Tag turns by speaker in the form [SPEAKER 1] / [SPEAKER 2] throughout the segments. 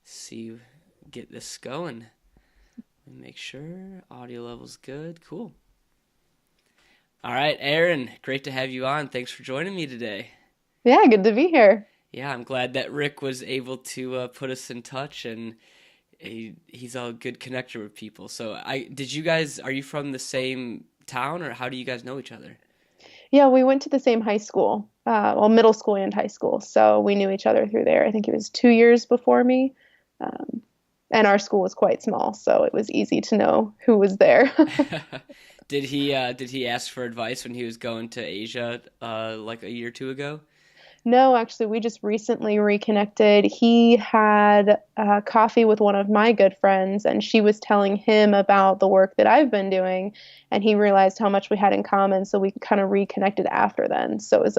[SPEAKER 1] see, get this going. Make sure audio level's good. Cool. All right, Erin, great to have you on. Thanks for joining me today.
[SPEAKER 2] Yeah, good to be here.
[SPEAKER 1] Yeah, I'm glad that Rick was able to put us in touch, and he's a good connector with people. So, did you guys are you from the same town, or how do you guys know each other?
[SPEAKER 2] Yeah, we went to the same high school, well, middle school and high school. So we knew each other through there. I think it was 2 years before me. Um, and our school was quite small, so it was easy to know who was there.
[SPEAKER 1] Did he ask for advice when he was going to Asia like a year or two ago?
[SPEAKER 2] No, actually, we just recently reconnected. He had coffee with one of my good friends, and she was telling him about the work that I've been doing, and he realized how much we had in common, so we kind of reconnected after then. So it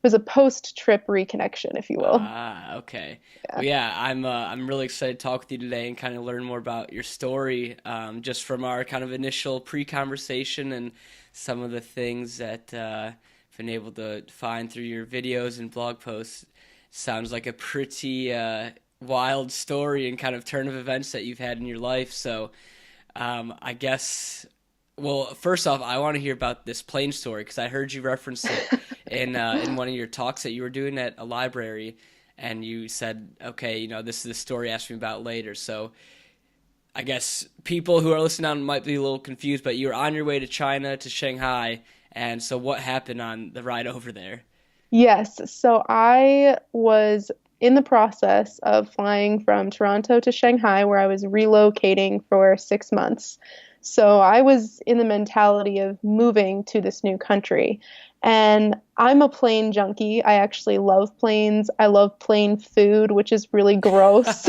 [SPEAKER 2] was a post-trip reconnection, if you will.
[SPEAKER 1] Ah, okay.
[SPEAKER 2] Yeah.
[SPEAKER 1] Well, yeah, I'm really excited to talk with you today and kind of learn more about your story, just from our kind of initial pre-conversation and some of the things that I've been able to find through your videos and blog posts. Sounds like a pretty wild story and kind of turn of events that you've had in your life. So, I guess. Well, first off, I want to hear about this plane story because I heard you reference it in one of your talks that you were doing at a library, and you said, "Okay, this is the story. Ask me about later." So I guess people who are listening on might be a little confused, but you were on your way to China to Shanghai, and so what happened on the ride over there?
[SPEAKER 2] Yes. So I was in the process of flying from Toronto to Shanghai, where I was relocating for 6 months. So I was in the mentality of moving to this new country. And I'm a plane junkie. I actually love planes. I love plane food, which is really gross.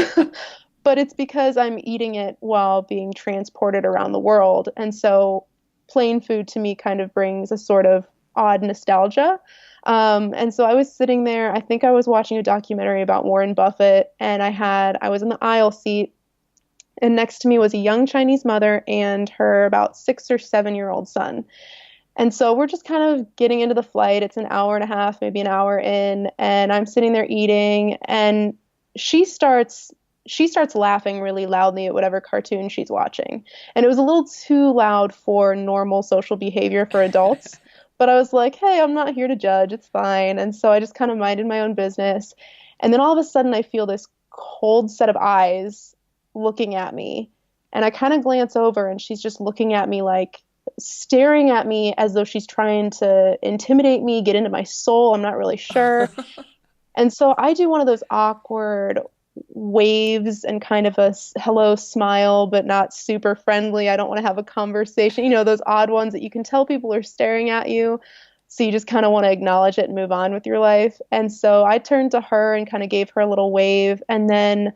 [SPEAKER 2] But it's because I'm eating it while being transported around the world. And so plain food to me kind of brings a sort of odd nostalgia. And so I was sitting there, I think I was watching a documentary about Warren Buffett, and I was in the aisle seat, and next to me was a young Chinese mother and her about 6 or 7 year old son. And so we're just kind of getting into the flight. It's an hour and a half, maybe an hour in, and I'm sitting there eating, and she starts she starts laughing really loudly at whatever cartoon she's watching. And it was a little too loud for normal social behavior for adults. But I was like, hey, I'm not here to judge. It's fine. And so I just kind of minded my own business. And then all of a sudden, I feel this cold set of eyes looking at me. And I kind of glance over, and she's just looking at me like staring at me as though she's trying to intimidate me, get into my soul. I'm not really sure. And so I do one of those awkward waves and kind of a hello smile, but not super friendly. I don't want to have a conversation. Those odd ones that you can tell people are staring at you. So you just kind of want to acknowledge it and move on with your life. And so I turned to her and kind of gave her a little wave. And then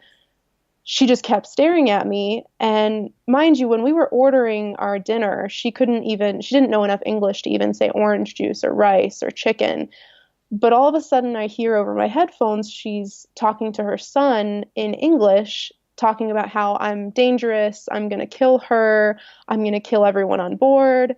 [SPEAKER 2] she just kept staring at me. And mind you, when we were ordering our dinner, she didn't know enough English to even say orange juice or rice or chicken. But all of a sudden, I hear over my headphones, she's talking to her son in English, talking about how I'm dangerous, I'm going to kill her, I'm going to kill everyone on board.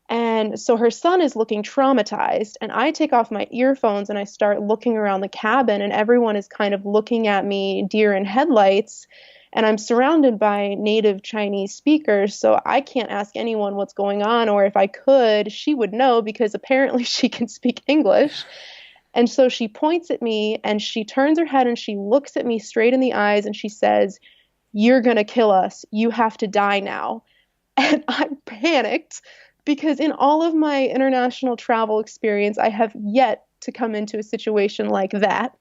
[SPEAKER 2] And so her son is looking traumatized. And I take off my earphones and I start looking around the cabin, and everyone is kind of looking at me, deer in headlights. And I'm surrounded by native Chinese speakers, so I can't ask anyone what's going on, or if I could, she would know because apparently she can speak English. And so she points at me and she turns her head and she looks at me straight in the eyes and she says, "You're going to kill us. You have to die now." And I panicked because in all of my international travel experience, I have yet to come into a situation like that.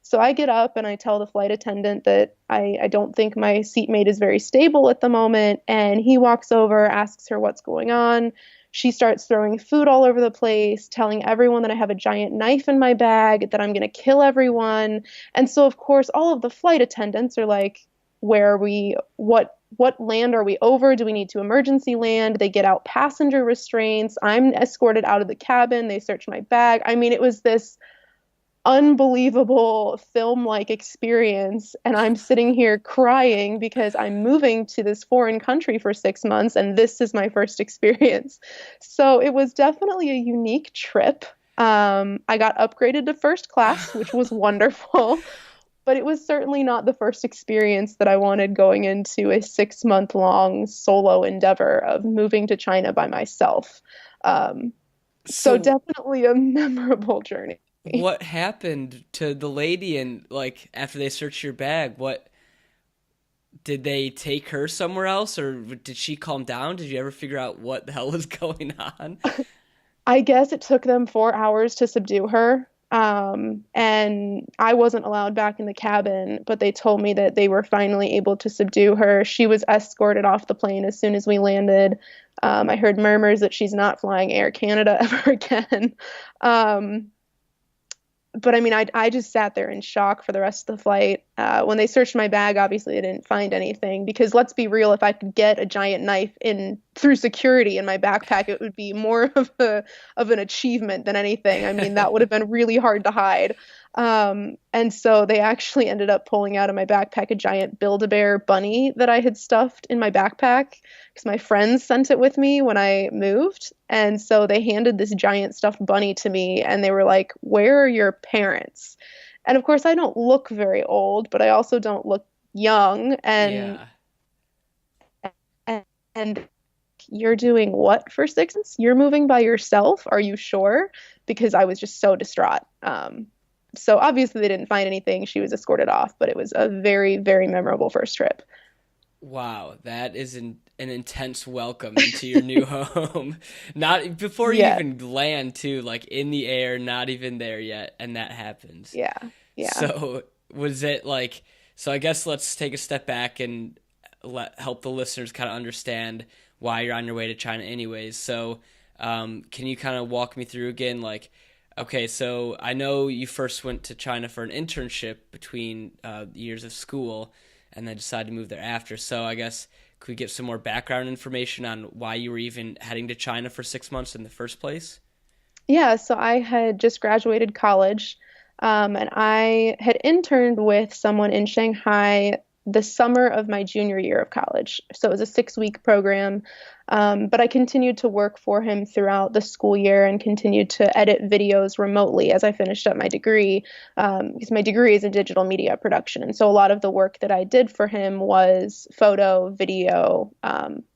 [SPEAKER 2] So I get up and I tell the flight attendant that I don't think my seatmate is very stable at the moment. And he walks over, asks her what's going on. She starts throwing food all over the place, telling everyone that I have a giant knife in my bag, that I'm going to kill everyone. And so, of course, all of the flight attendants are like, where are we? What land are we over? Do we need to emergency land? They get out passenger restraints. I'm escorted out of the cabin. They search my bag. I mean, it was this unbelievable film-like experience, and I'm sitting here crying because I'm moving to this foreign country for 6 months and this is my first experience. So it was definitely a unique trip. I got upgraded to first class, which was wonderful. but it was certainly not the first experience that I wanted going into a 6 month long solo endeavor of moving to China by myself. So
[SPEAKER 1] So
[SPEAKER 2] definitely a memorable journey.
[SPEAKER 1] what happened to the lady and like after they searched your bag? What did they take her somewhere else or did she calm down? Did you ever figure out what the hell was going on?
[SPEAKER 2] I guess it took them 4 hours to subdue her. And I wasn't allowed back in the cabin, but they told me that they were finally able to subdue her. She was escorted off the plane as soon as we landed. I heard murmurs that she's not flying Air Canada ever again. Um, but I mean, I just sat there in shock for the rest of the flight. When they searched my bag, obviously they didn't find anything because let's be real, if I could get a giant knife in through security in my backpack, it would be more of an achievement than anything. I mean, that would have been really hard to hide. And so they actually ended up pulling out of my backpack a giant Build-A-Bear bunny that I had stuffed in my backpack because my friends sent it with me when I moved. And so they handed this giant stuffed bunny to me and they were like, "Where are your parents?" And of course, I don't look very old, but I also don't look young.
[SPEAKER 1] Yeah.
[SPEAKER 2] And you're doing what for 6 months? You're moving by yourself? Are you sure? Because I was just so distraught. So obviously they didn't find anything. She was escorted off, but it was a very, very memorable first trip.
[SPEAKER 1] Wow, that is an intense welcome into your new home. Not before you
[SPEAKER 2] Yeah,
[SPEAKER 1] even land too, like in the air, not even there yet, and that happens.
[SPEAKER 2] yeah, yeah.
[SPEAKER 1] So was it like, so I guess let's take a step back and help the listeners kind of understand why you're on your way to China anyways. So can you kind of walk me through again, like, okay, so I know you first went to China for an internship between years of school and then decided to move there after. So I guess could we get some more background information on why you were even heading to China for 6 months in the first place?
[SPEAKER 2] Yeah, so I had just graduated college, and I had interned with someone in Shanghai the summer of my junior year of college. So it was a 6 week program, but I continued to work for him throughout the school year and continued to edit videos remotely as I finished up my degree, because my degree is in digital media production. And so a lot of the work that I did for him was photo, video,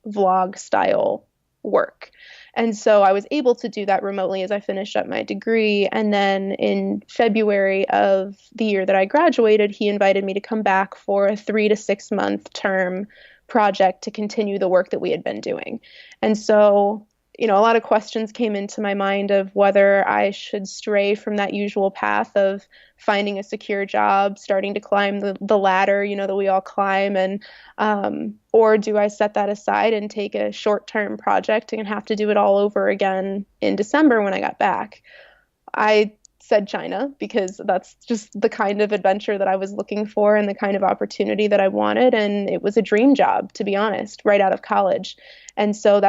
[SPEAKER 2] vlog style work. And so I was able to do that remotely as I finished up my degree. And then in February of the year that I graduated, he invited me to come back for a 3 to 6 month term project to continue the work that we had been doing. And so, a lot of questions came into my mind of whether I should stray from that usual path of finding a secure job, starting to climb the ladder, that we all climb, and or do I set that aside and take a short-term project and have to do it all over again in December when I got back? I said China because that's just the kind of adventure that I was looking for and the kind of opportunity that I wanted. And it was a dream job, to be honest, right out of college. And so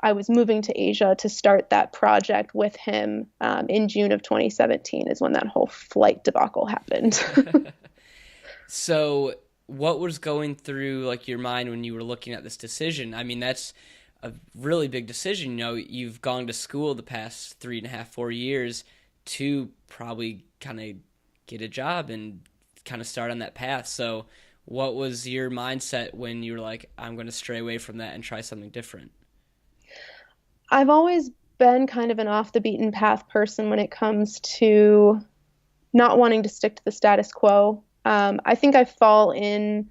[SPEAKER 2] I was moving to Asia to start that project with him in June of 2017 is when that whole flight debacle happened.
[SPEAKER 1] So what was going through like your mind when you were looking at this decision? I mean, that's a really big decision. You've gone to school the past 3.5, 4 years to probably kind of get a job and kind of start on that path. So what was your mindset when you were like, I'm going to stray away from that and try something different?
[SPEAKER 2] I've always been kind of an off the beaten path person when it comes to not wanting to stick to the status quo. I think I fall in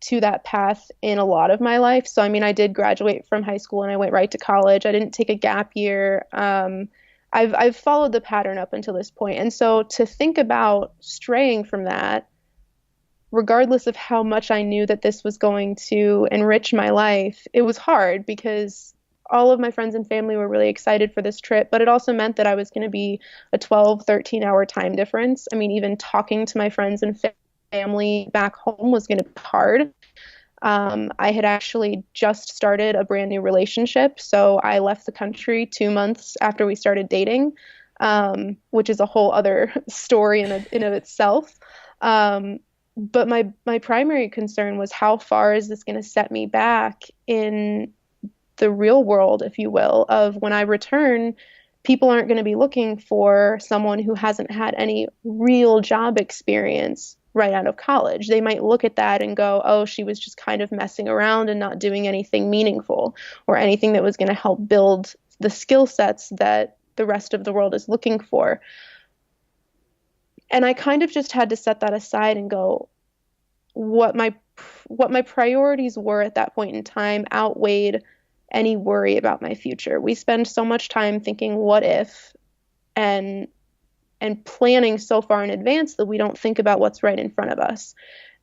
[SPEAKER 2] to that path in a lot of my life. So, I mean, I did graduate from high school and I went right to college. I didn't take a gap year. I've followed the pattern up until this point. And so to think about straying from that, regardless of how much I knew that this was going to enrich my life, it was hard because all of my friends and family were really excited for this trip, but it also meant that I was going to be a 12, 13-hour time difference. I mean, even talking to my friends and family back home was going to be hard. I had actually just started a brand new relationship, so I left the country 2 months after we started dating, which is a whole other story in of itself. But my primary concern was how far is this going to set me back in the real world, if you will, of when I return, people aren't going to be looking for someone who hasn't had any real job experience right out of college. They might look at that and go, oh, she was just kind of messing around and not doing anything meaningful or anything that was going to help build the skill sets that the rest of the world is looking for. And I kind of just had to set that aside and go, what my priorities were at that point in time outweighed any worry about my future. We spend so much time thinking what if and planning so far in advance that we don't think about what's right in front of us.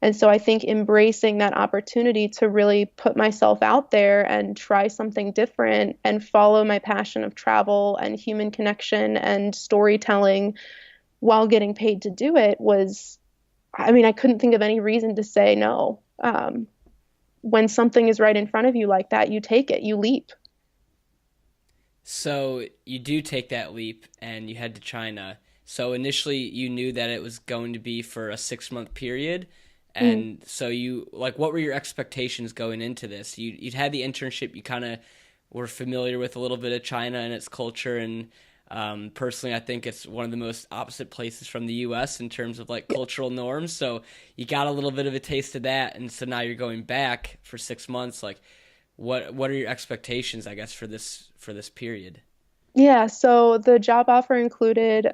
[SPEAKER 2] And so I think embracing that opportunity to really put myself out there and try something different and follow my passion of travel and human connection and storytelling while getting paid to do it was, I mean, I couldn't think of any reason to say no. When something is right in front of you like that, you take it, you leap.
[SPEAKER 1] So you do take that leap and you head to China. So initially you knew that it was going to be for a 6-month period. And so you, like, what were your expectations going into this? You'd had the internship, you kind of were familiar with a little bit of China and its culture. And personally, I think it's one of the most opposite places from the U.S. in terms of like cultural norms. So you got a little bit of a taste of that. And so now you're going back for 6 months. Like, what are your expectations, I guess, for this period?
[SPEAKER 2] Yeah, so the job offer included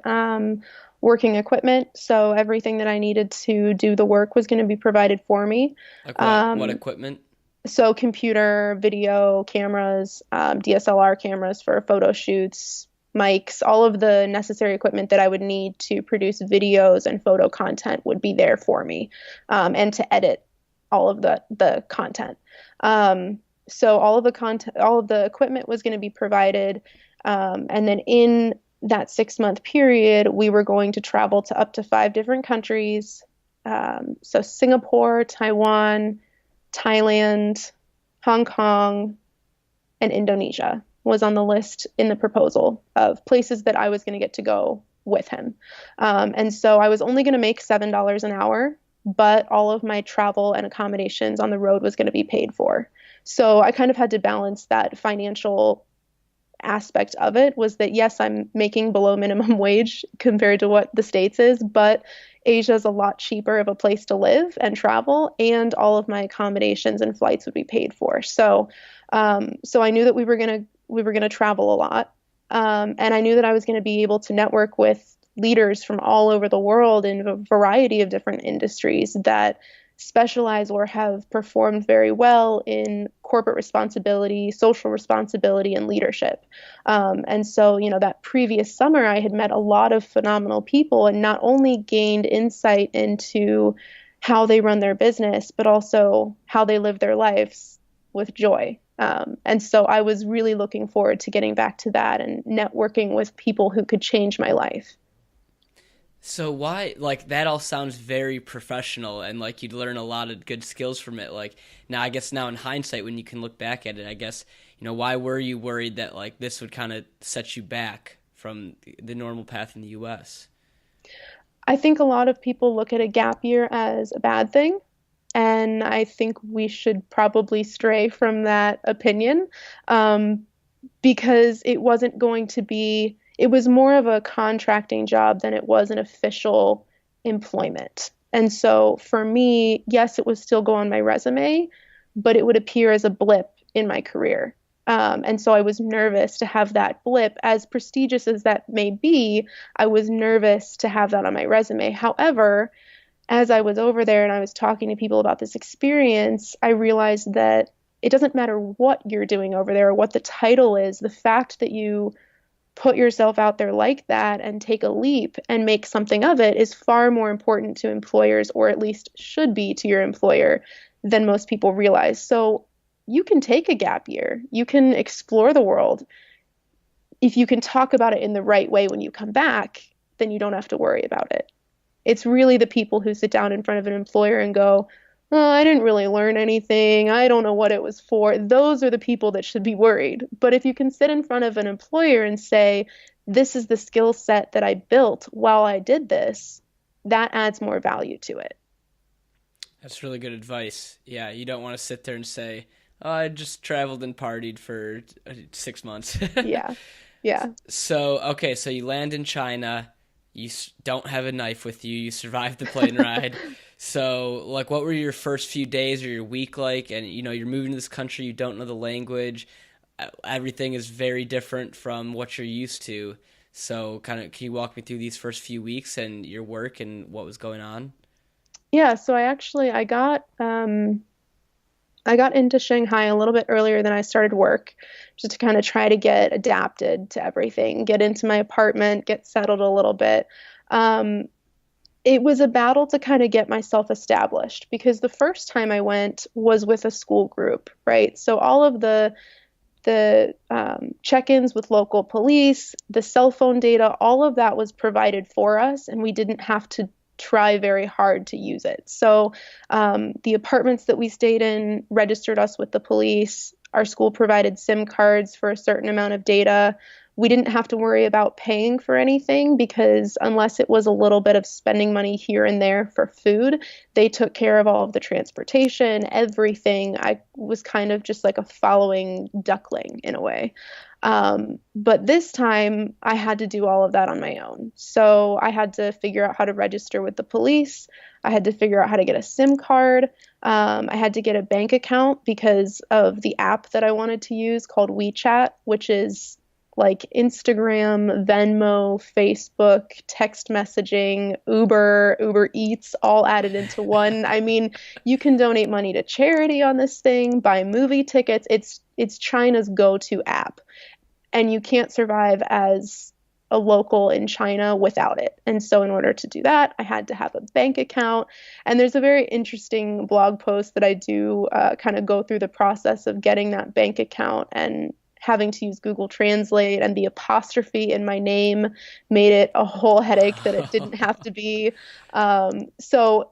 [SPEAKER 2] working equipment. So everything that I needed to do the work was going to be provided for me.
[SPEAKER 1] Like what equipment?
[SPEAKER 2] So computer, video cameras, DSLR cameras for photo shoots, mics, all of the necessary equipment that I would need to produce videos and photo content would be there for me, and to edit all of the content. So all of the equipment was going to be provided. And then in that 6-month period, we were going to travel to up to 5 different countries. So Singapore, Taiwan, Thailand, Hong Kong, and Indonesia was on the list in the proposal of places that I was going to get to go with him. And so I was only going to make $7 an hour, but all of my travel and accommodations on the road was going to be paid for. So I kind of had to balance that financial aspect of it, was that yes, I'm making below minimum wage compared to what the States is, but Asia is a lot cheaper of a place to live and travel, and all of my accommodations and flights would be paid for. So I knew that we were gonna travel a lot, and I knew that I was going to be able to network with leaders from all over the world in a variety of different industries that specialize or have performed very well in corporate responsibility, social responsibility, and leadership. And so, that previous summer, I had met a lot of phenomenal people and not only gained insight into how they run their business, but also how they live their lives with joy. And so I was really looking forward to getting back to that and networking with people who could change my life.
[SPEAKER 1] So why, like, that all sounds very professional and like you'd learn a lot of good skills from it. Like, now, I guess now in hindsight, when you can look back at it, I guess, why were you worried that like this would kind of set you back from the normal path in the U.S.?
[SPEAKER 2] I think a lot of people look at a gap year as a bad thing. And I think we should probably stray from that opinion, because it wasn't going to be, it was more of a contracting job than it was an official employment. And so for me, yes, it would still go on my resume, but it would appear as a blip in my career. And so I was nervous to have that blip, as prestigious as that may be. I was nervous to have that on my resume. However, as I was over there and I was talking to people about this experience, I realized that it doesn't matter what you're doing over there or what the title is. The fact that you put yourself out there like that and take a leap and make something of it is far more important to employers, or at least should be to your employer, than most people realize. So you can take a gap year. You can explore the world. If you can talk about it in the right way when you come back, then you don't have to worry about it. It's really the people who sit down in front of an employer and go, oh, I didn't really learn anything, I don't know what it was for. Those are the people that should be worried. But if you can sit in front of an employer and say, this is the skill set that I built while I did this, that adds more value to it.
[SPEAKER 1] That's really good advice. Yeah, you don't want to sit there and say, oh, I just traveled and partied for 6 months.
[SPEAKER 2] Yeah.
[SPEAKER 1] So you land in China. You don't have a knife with you. You survived the plane ride. So, like, what were your first few days or your week like? And you're moving to this country, you don't know the language. Everything is very different from what you're used to. So, kind of, can you walk me through these first few weeks and your work and what was going on?
[SPEAKER 2] Yeah, so I got into Shanghai a little bit earlier than I started work, just to kind of try to get adapted to everything, get into my apartment, get settled a little bit. Um, it was a battle to kind of get myself established because the first time I went was with a school group, right? So all of the check-ins with local police, the cell phone data, all of that was provided for us, and we didn't have to try very hard to use it. So the apartments that we stayed in registered us with the police. Our school provided SIM cards for a certain amount of data. We didn't have to worry about paying for anything because unless it was a little bit of spending money here and there for food, they took care of all of the transportation, everything. I was kind of just like a following duckling in a way. But this time I had to do all of that on my own. So I had to figure out how to register with the police. I had to figure out how to get a SIM card. I had to get a bank account because of the app that I wanted to use called WeChat, which is like Instagram, Venmo, Facebook, text messaging, Uber Eats, all added into one. I mean, you can donate money to charity on this thing, buy movie tickets. It's China's go-to app, and you can't survive as a local in China without it. And so in order to do that, I had to have a bank account. And there's a very interesting blog post that I do kind of go through the process of getting that bank account and having to use Google Translate, and the apostrophe in my name made it a whole headache that it didn't have to be. So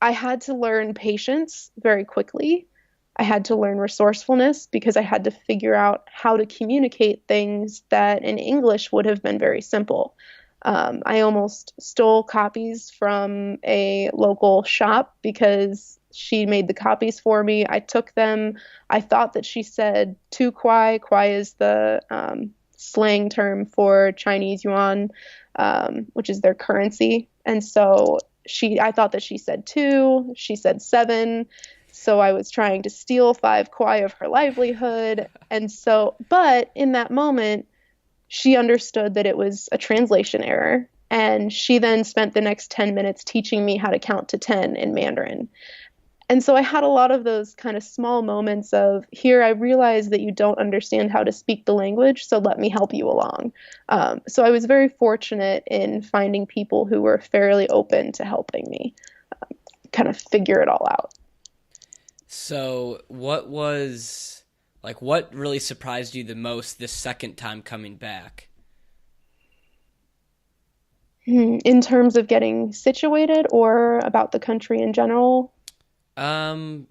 [SPEAKER 2] I had to learn patience very quickly. I had to learn resourcefulness because I had to figure out how to communicate things that in English would have been very simple. I almost stole copies from a local shop because she made the copies for me. I took them. I thought that she said tu kwai. Kwai is the slang term for Chinese yuan, which is their currency. And so I thought that she said two. She said seven. So I was trying to steal 5 kwai of her livelihood. And so, but in that moment, she understood that it was a translation error. And she then spent the next 10 minutes teaching me how to count to 10 in Mandarin. And so I had a lot of those kind of small moments of, here, I realize that you don't understand how to speak the language, so let me help you along. So I was very fortunate in finding people who were fairly open to helping me kind of figure it all out.
[SPEAKER 1] So, what really surprised you the most this second time coming back?
[SPEAKER 2] In terms of getting situated or about the country in general?
[SPEAKER 1] Um,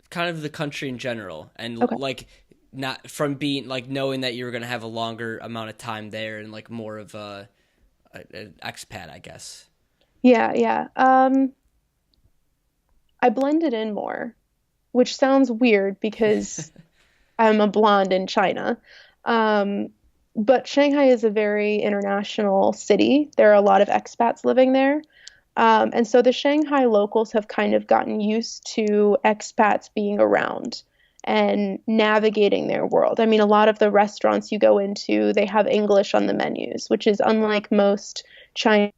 [SPEAKER 1] Kind of the country in general, and
[SPEAKER 2] Okay.
[SPEAKER 1] like not from being like knowing that you were gonna have a longer amount of time there and like more of an expat, I guess.
[SPEAKER 2] Yeah, yeah. I blended in more, which sounds weird because I'm a blonde in China. Um, but Shanghai is a very international city. There are a lot of expats living there. And so the Shanghai locals have kind of gotten used to expats being around and navigating their world. I mean, a lot of the restaurants you go into, they have English on the menus, which is unlike most Chinese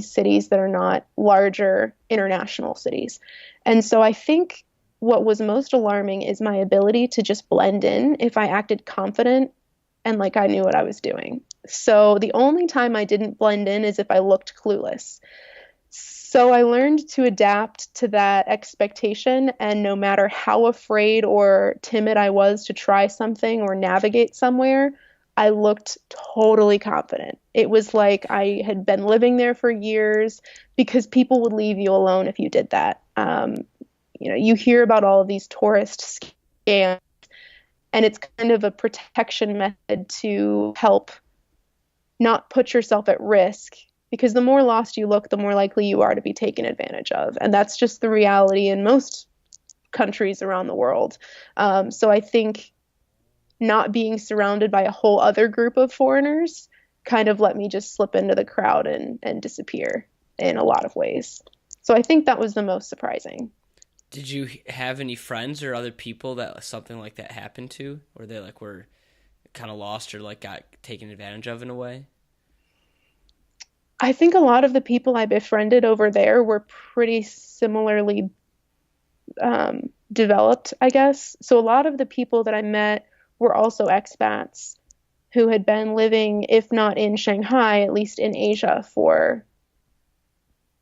[SPEAKER 2] cities that are not larger international cities. And so I think what was most alarming is my ability to just blend in if I acted confident and like I knew what I was doing. So the only time I didn't blend in is if I looked clueless. So I learned to adapt to that expectation, and no matter how afraid or timid I was to try something or navigate somewhere, I looked totally confident. It was like I had been living there for years because people would leave you alone if you did that. You hear about all of these tourist scams, and it's kind of a protection method to help not put yourself at risk because the more lost you look, the more likely you are to be taken advantage of. And that's just the reality in most countries around the world. So I think not being surrounded by a whole other group of foreigners kind of let me just slip into the crowd and disappear in a lot of ways. So I think that was the most surprising.
[SPEAKER 1] Did you have any friends or other people that something like that happened to, or they like were kind of lost or like got taken advantage of in a way?
[SPEAKER 2] I think a lot of the people I befriended over there were pretty similarly developed, I guess. So a lot of the people that I met were also expats who had been living, if not in Shanghai, at least in Asia for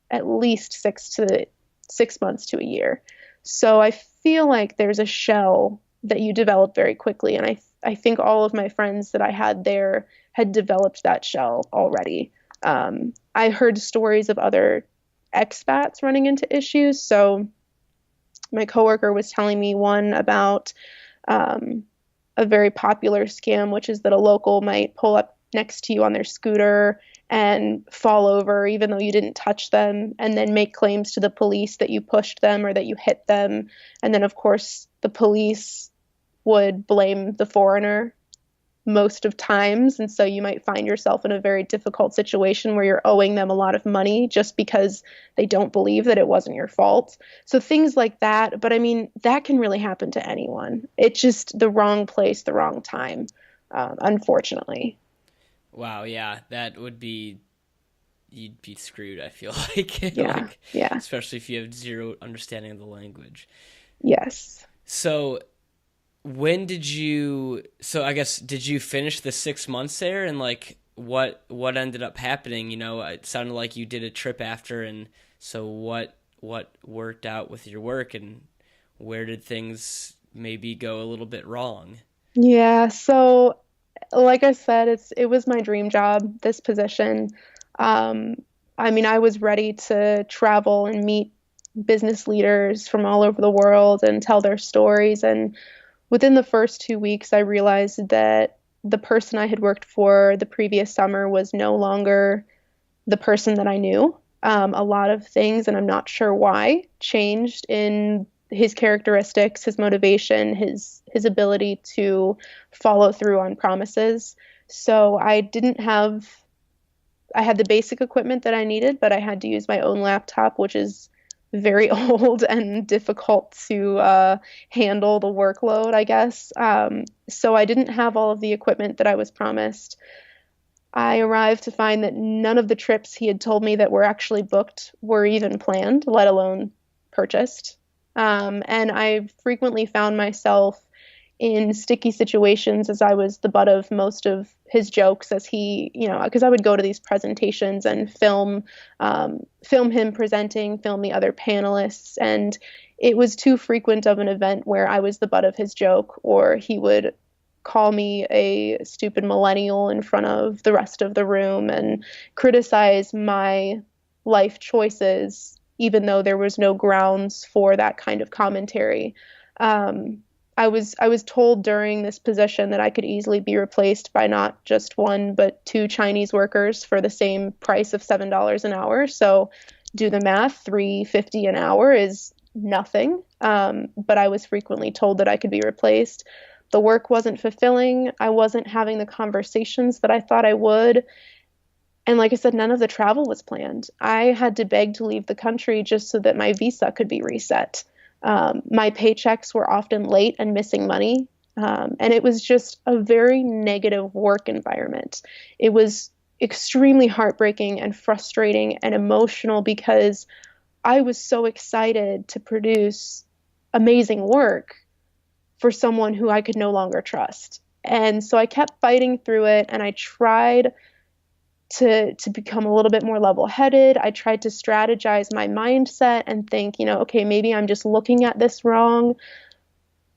[SPEAKER 2] at least 6 months to a year. So I feel like there's a shell that you develop very quickly, and I think all of my friends that I had there had developed that shell already. I heard stories of other expats running into issues. So my coworker was telling me one about um, a very popular scam, which is that a local might pull up next to you on their scooter and fall over even though you didn't touch them, and then make claims to the police that you pushed them or that you hit them. And then, of course, the police would blame the foreigner most of times. And so you might find yourself in a very difficult situation where you're owing them a lot of money just because they don't believe that it wasn't your fault. So things like that. But I mean, that can really happen to anyone. It's just the wrong place, the wrong time, unfortunately.
[SPEAKER 1] Wow, yeah, that would be you'd be screwed, I feel like.
[SPEAKER 2] Yeah.
[SPEAKER 1] Like
[SPEAKER 2] Yeah.
[SPEAKER 1] especially if you have zero understanding of the language.
[SPEAKER 2] Yes.
[SPEAKER 1] So when did you so I guess did you finish the 6 months there and like what ended up happening? It sounded like you did a trip after, and so what worked out with your work, and where did things maybe go a little bit wrong?
[SPEAKER 2] Yeah. So, like I said, it was my dream job, this position. Um, I mean, I was ready to travel and meet business leaders from all over the world and tell their stories. And within the first 2 weeks, I realized that the person I had worked for the previous summer was no longer the person that I knew. A lot of things, and I'm not sure why, changed in his characteristics, his motivation, his ability to follow through on promises. So I had the basic equipment that I needed, but I had to use my own laptop, which is very old and difficult to handle the workload, I guess. So I didn't have all of the equipment that I was promised. I arrived to find that none of the trips he had told me that were actually booked were even planned, let alone purchased. And I frequently found myself in sticky situations as I was the butt of most of his jokes as because I would go to these presentations and film him presenting, film the other panelists, and it was too frequent of an event where I was the butt of his joke, or he would call me a stupid millennial in front of the rest of the room and criticize my life choices, even though there was no grounds for that kind of commentary. Um, I was told during this position that I could easily be replaced by not just one but two Chinese workers for the same price of $7 an hour. So do the math, 350 an hour is nothing. But I was frequently told that I could be replaced. The work wasn't fulfilling. I wasn't having the conversations that I thought I would. And like I said, none of the travel was planned. I had to beg to leave the country just so that my visa could be reset. My paychecks were often late and missing money. And it was just a very negative work environment. It was extremely heartbreaking and frustrating and emotional because I was so excited to produce amazing work for someone who I could no longer trust. And so I kept fighting through it, and I tried to become a little bit more level-headed. I tried to strategize my mindset and think, okay, maybe I'm just looking at this wrong.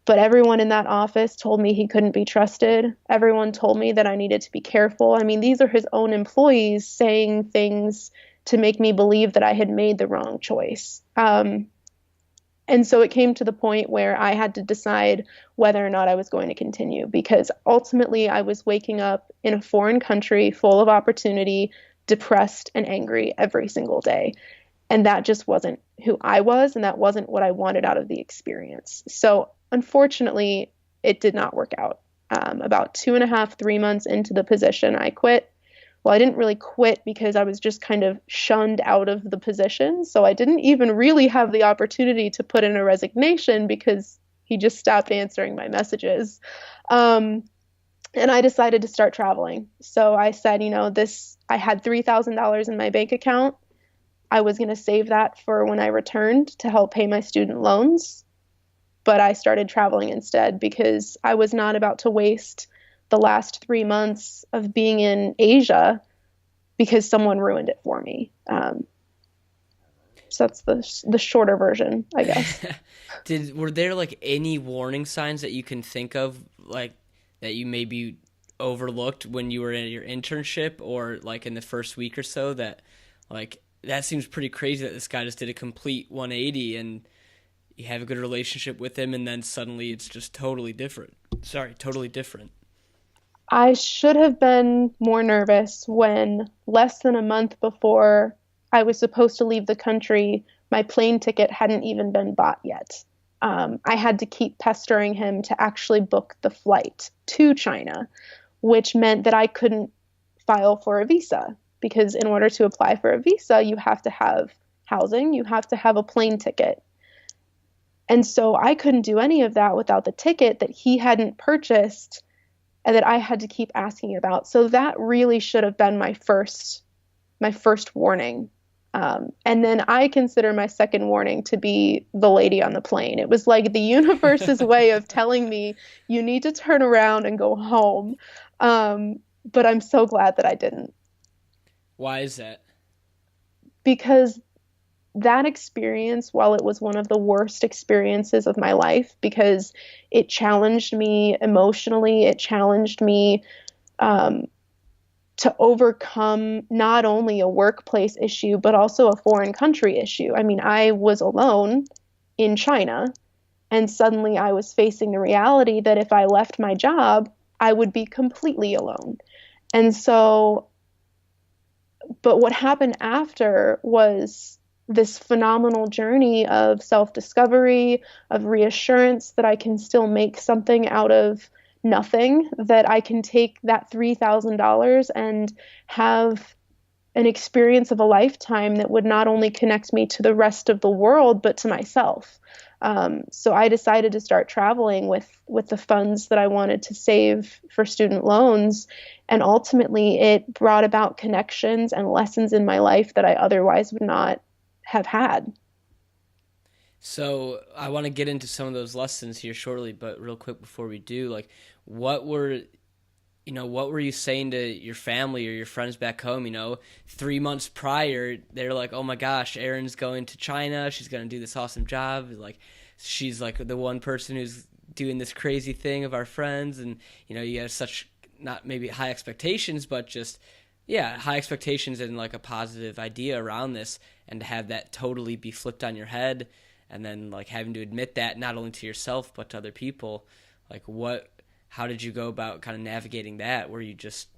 [SPEAKER 2] But everyone in that office told me he couldn't be trusted. Everyone told me that I needed to be careful. I mean, these are his own employees saying things to make me believe that I had made the wrong choice. And so it came to the point where I had to decide whether or not I was going to continue, because ultimately I was waking up in a foreign country full of opportunity, depressed and angry every single day. And that just wasn't who I was, and that wasn't what I wanted out of the experience. So unfortunately, it did not work out. About 2.5, 3 months into the position, I quit, Well, I didn't really quit because I was just kind of shunned out of the position. So I didn't even really have the opportunity to put in a resignation because he just stopped answering my messages. Um, and I decided to start traveling. So I said, I had $3,000 in my bank account. I was going to save that for when I returned to help pay my student loans. But I started traveling instead because I was not about to waste the last 3 months of being in Asia because someone ruined it for me. So that's the shorter version, I guess.
[SPEAKER 1] Were there like any warning signs that you can think of, like that you maybe overlooked when you were in your internship or like in the first week or so that like that seems pretty crazy that this guy just did a complete 180 and you have a good relationship with him and then suddenly it's just totally different. Sorry, totally different.
[SPEAKER 2] I should have been more nervous when less than a month before I was supposed to leave the country, my plane ticket hadn't even been bought yet. I had to keep pestering him to actually book the flight to China, which meant that I couldn't file for a visa because in order to apply for a visa, you have to have housing, you have to have a plane ticket. And so I couldn't do any of that without the ticket that he hadn't purchased and that I had to keep asking about. So that really should have been my first warning. And then I consider my second warning to be the lady on the plane. It was like the universe's way of telling me you need to turn around and go home. But I'm so glad that I didn't.
[SPEAKER 1] Why is that?
[SPEAKER 2] Because that experience, while it was one of the worst experiences of my life, because it challenged me emotionally, it challenged me to overcome not only a workplace issue, but also a foreign country issue. I mean, I was alone in China, and suddenly I was facing the reality that if I left my job, I would be completely alone. And so, but what happened after was this phenomenal journey of self-discovery, of reassurance that I can still make something out of nothing, that I can take that $3,000 and have an experience of a lifetime that would not only connect me to the rest of the world, but to myself. So I decided to start traveling with the funds that I wanted to save for student loans. And ultimately, it brought about connections and lessons in my life that I otherwise would not have had.
[SPEAKER 1] So I want to get into some of those lessons here shortly, but real quick before we do, like what were what were you saying to your family or your friends back home? 3 months prior, they're like, "Oh my gosh, Erin's going to China. She's going to do this awesome job. Like, she's like the one person who's doing this crazy thing of our friends." And you have such not maybe high expectations, but just high expectations and like a positive idea around this, and to have that totally be flipped on your head, and then like having to admit that not only to yourself but to other people, like how did you go about kind of navigating that? Were you just,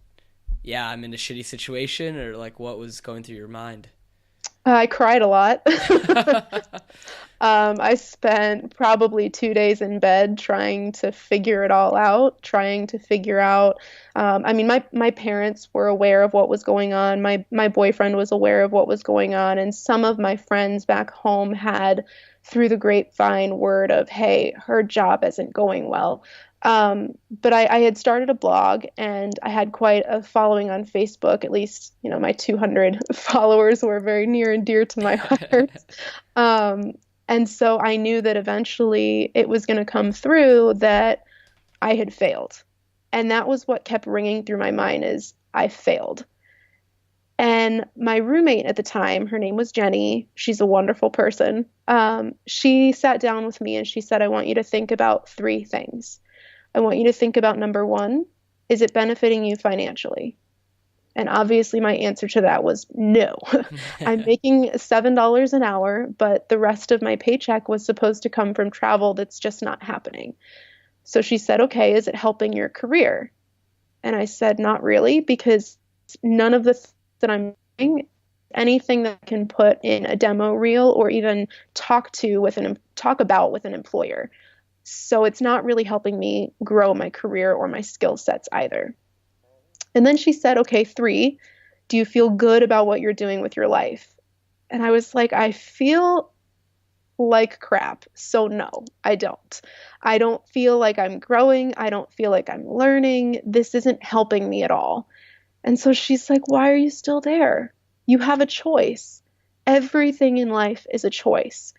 [SPEAKER 1] I'm in a shitty situation, or like what was going through your mind?
[SPEAKER 2] I cried a lot. I spent probably 2 days in bed trying to figure it all out, trying to figure out. I mean, my parents were aware of what was going on. My boyfriend was aware of what was going on, and some of my friends back home had, through the grapevine, word of, hey, her job isn't going well. But I had started a blog and I had quite a following on Facebook. At least, my 200 followers were very near and dear to my heart. And so I knew that eventually it was going to come through that I had failed. And that was what kept ringing through my mind is I failed. And my roommate at the time, her name was Jenny. She's a wonderful person. She sat down with me and she said, I want you to think about three things. I want you to think about number one, is it benefiting you financially? And obviously my answer to that was no. I'm making $7 an hour, but the rest of my paycheck was supposed to come from travel that's just not happening. So she said, okay, is it helping your career? And I said, not really, because none of this that I'm doing, anything that I can put in a demo reel or even talk about with an employer. So it's not really helping me grow my career or my skill sets either. And then she said, okay, three, Do you feel good about what you're doing with your life? And I was like, I feel like crap. So no, I don't. I don't feel like I'm growing. I don't feel like I'm learning. This isn't helping me at all. And so she's like, why are you still there? You have a choice. Everything in life is a choice.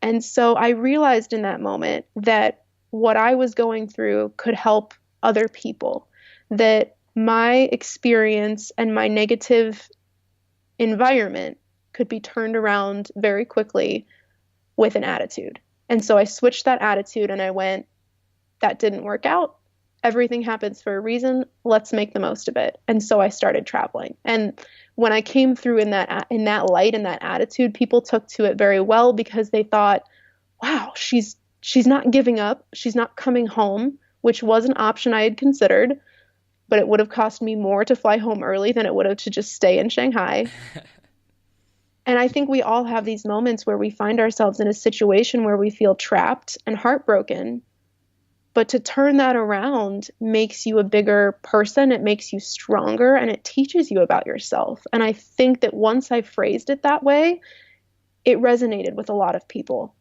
[SPEAKER 2] And so I realized in that moment that what I was going through could help other people, that my experience and my negative environment could be turned around very quickly with an attitude. And so I switched that attitude and I went, that didn't work out. Everything happens for a reason. Let's make the most of it. And so I started traveling. And when I came through in that light and that attitude, people took to it very well because they thought, wow, she's not giving up. She's not coming home, which was an option I had considered, but it would have cost me more to fly home early than it would have to just stay in Shanghai. And I think we all have these moments where we find ourselves in a situation where we feel trapped and heartbroken. But to turn that around makes you a bigger person, it makes you stronger, and it teaches you about yourself. And I think that once I phrased it that way, it resonated with a lot of people.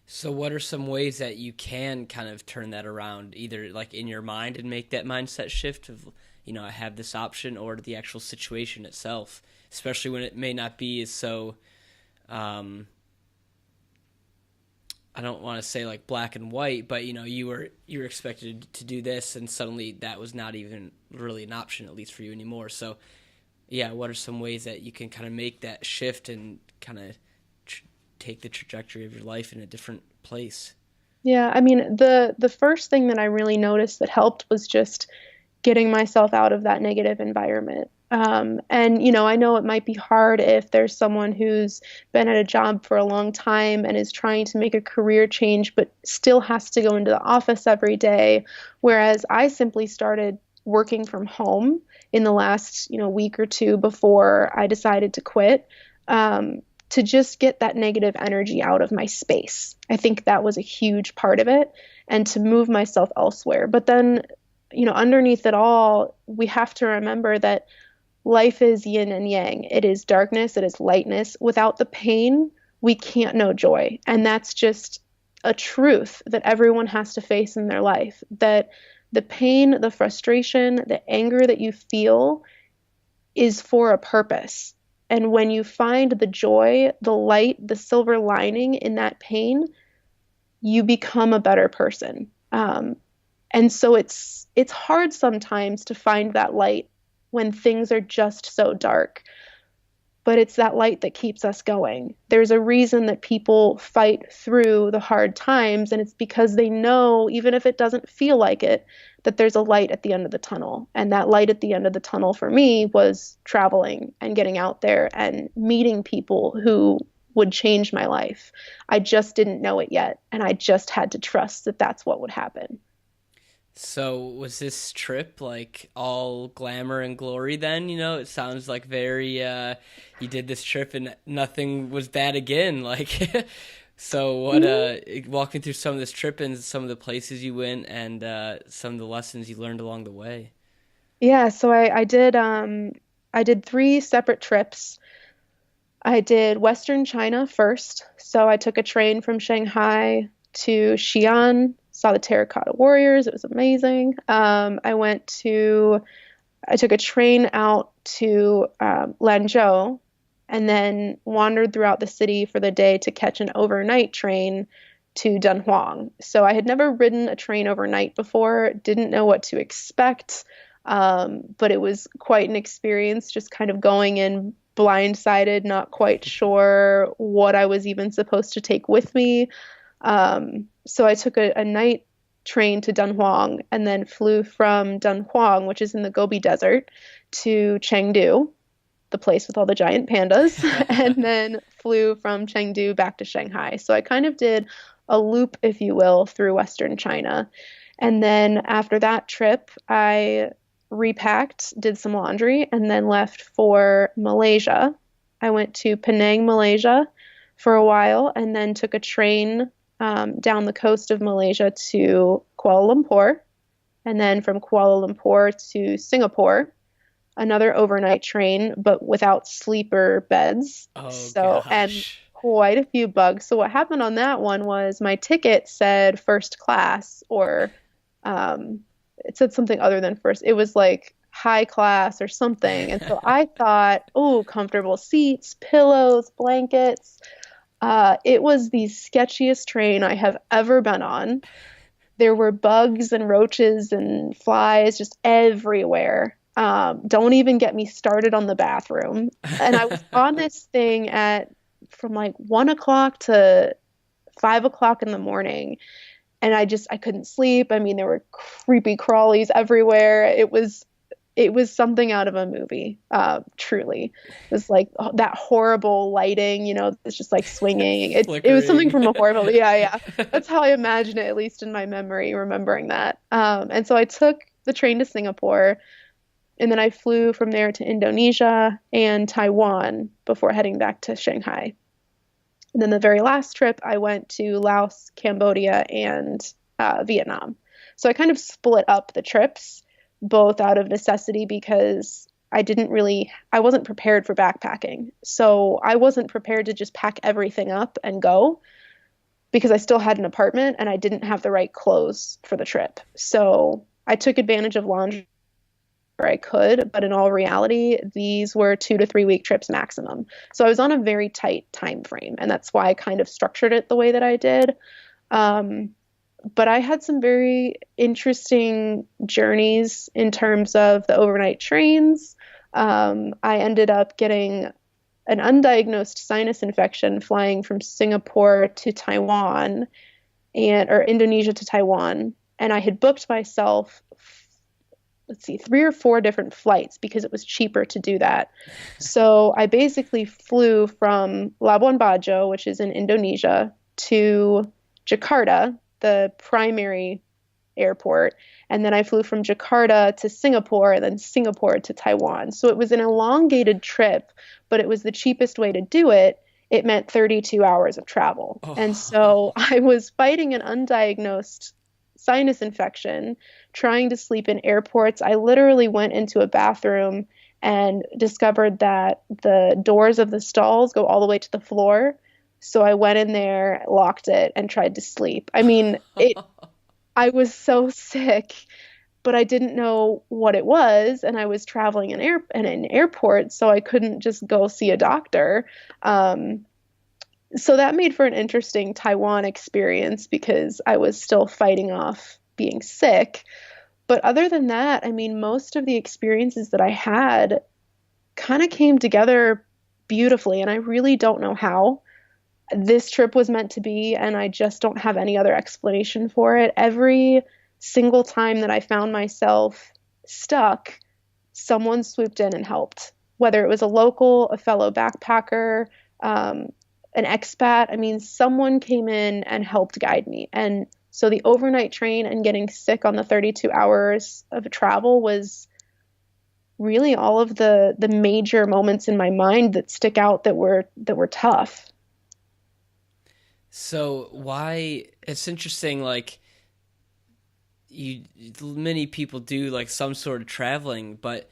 [SPEAKER 1] So what are some ways that you can kind of turn that around, either like in your mind and make that mindset shift of, I have this option, or the actual situation itself, especially when it may not be as so, I don't want to say like black and white, but you were expected to do this, and suddenly that was not even really an option, at least for you anymore. So yeah, what are some ways that you can kind of make that shift and kind of take the trajectory of your life in a different place?
[SPEAKER 2] Yeah, I mean, the first thing that I really noticed that helped was just getting myself out of that negative environment. And, I know it might be hard if there's someone who's been at a job for a long time and is trying to make a career change, but still has to go into the office every day. Whereas I simply started working from home in the last, week or two before I decided to quit. To just get that negative energy out of my space. I think that was a huge part of it, and to move myself elsewhere. But then, underneath it all, we have to remember that life is yin and yang. It is darkness, it is lightness. Without the pain, we can't know joy. And that's just a truth that everyone has to face in their life. That the pain, the frustration, the anger that you feel is for a purpose. And when you find the joy, the light, the silver lining in that pain, you become a better person. And so it's hard sometimes to find that light when things are just so dark. But it's that light that keeps us going. There's a reason that people fight through the hard times, and it's because they know, even if it doesn't feel like it, that there's a light at the end of the tunnel. And that light at the end of the tunnel for me was traveling and getting out there and meeting people who would change my life. I just didn't know it yet, and I just had to trust that that's what would happen.
[SPEAKER 1] So was this trip like all glamour and glory then? It sounds like very, you did this trip and nothing was bad again. Like, so what, walk me through some of this trip and some of the places you went and some of the lessons you learned along the way.
[SPEAKER 2] Yeah, so I did three separate trips. I did Western China first. So I took a train from Shanghai to Xi'an, saw the Terracotta Warriors. It was amazing. I took a train out to Lanzhou and then wandered throughout the city for the day to catch an overnight train to Dunhuang. So I had never ridden a train overnight before, didn't know what to expect, but it was quite an experience, just kind of going in blindsided, not quite sure what I was even supposed to take with me. So I took a night train to Dunhuang and then flew from Dunhuang, which is in the Gobi Desert, to Chengdu, the place with all the giant pandas, and then flew from Chengdu back to Shanghai. So I kind of did a loop, if you will, through Western China. And then after that trip, I repacked, did some laundry, and then left for Malaysia. I went to Penang, Malaysia for a while, and then took a train down the coast of Malaysia to Kuala Lumpur, and then from Kuala Lumpur to Singapore. another overnight train, but without sleeper beds.
[SPEAKER 1] Oh
[SPEAKER 2] So, and
[SPEAKER 1] gosh.
[SPEAKER 2] quite a few bugs. So what happened on that one was my ticket said first class, or um, it said something other than first. It was like high class or something. And so I thought, oh, comfortable seats, pillows, blankets. It was the sketchiest train I have ever been on. There were bugs and roaches and flies just everywhere. Don't even get me started on the bathroom. And I was on this thing at from like 1 o'clock to 5 o'clock in the morning. And I couldn't sleep. I mean, there were creepy crawlies everywhere. It was something out of a movie, truly. It was like that horrible lighting, it's just like swinging. It was something
[SPEAKER 1] Flickering.
[SPEAKER 2] from a horror movie. Yeah, yeah. That's how I imagine it, at least in my memory, remembering that. And so I took the train to Singapore, and then I flew from there to Indonesia and Taiwan before heading back to Shanghai. And then the very last trip, I went to Laos, Cambodia, and Vietnam. So I kind of split up the trips, both out of necessity because I wasn't prepared for backpacking. So I wasn't prepared to just pack everything up and go because I still had an apartment and I didn't have the right clothes for the trip. So I took advantage of laundry where I could, but in all reality, these were 2 to 3 week trips maximum. So I was on a very tight time frame, and that's why I kind of structured it the way that I did. But I had some very interesting journeys in terms of the overnight trains. I ended up getting an undiagnosed sinus infection flying from Singapore to Taiwan or Indonesia to Taiwan. And I had booked myself, let's see, 3 or 4 different flights because it was cheaper to do that. So I basically flew from Labuan Bajo, which is in Indonesia, to Jakarta, the primary airport. And then I flew from Jakarta to Singapore and then Singapore to Taiwan. So it was an elongated trip, but it was the cheapest way to do it. It meant 32 hours of travel.
[SPEAKER 1] Oh.
[SPEAKER 2] And so I was fighting an undiagnosed sinus infection, trying to sleep in airports. I literally went into a bathroom and discovered that the doors of the stalls go all the way to the floor. So I went in there, locked it, and tried to sleep. I mean, I was so sick, but I didn't know what it was, and I was traveling in an airport, so I couldn't just go see a doctor. So that made for an interesting Taiwan experience because I was still fighting off being sick. But other than that, I mean, most of the experiences that I had kind of came together beautifully, and I really don't know how. This trip was meant to be, and I just don't have any other explanation for it. Every single time that I found myself stuck, someone swooped in and helped, whether it was a local, a fellow backpacker, an expat. I mean, someone came in and helped guide me. And so the overnight train and getting sick on the 32 hours of travel was really all of the major moments in my mind that stick out that were tough.
[SPEAKER 1] So why it's interesting, like many people do like some sort of traveling, but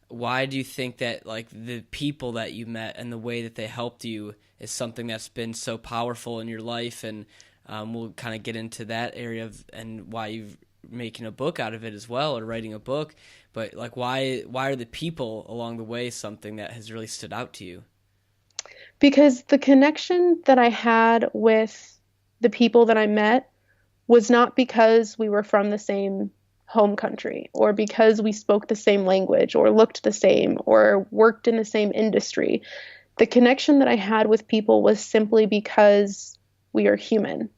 [SPEAKER 1] why do you think that like the people that you met and the way that they helped you is something that's been so powerful in your life? And we'll kind of get into that area and why you're making a book out of it as well, or writing a book. But like why are the people along the way something that has really stood out to you?
[SPEAKER 2] Because the connection that I had with the people that I met was not because we were from the same home country or because we spoke the same language or looked the same or worked in the same industry. The connection that I had with people was simply because we are human.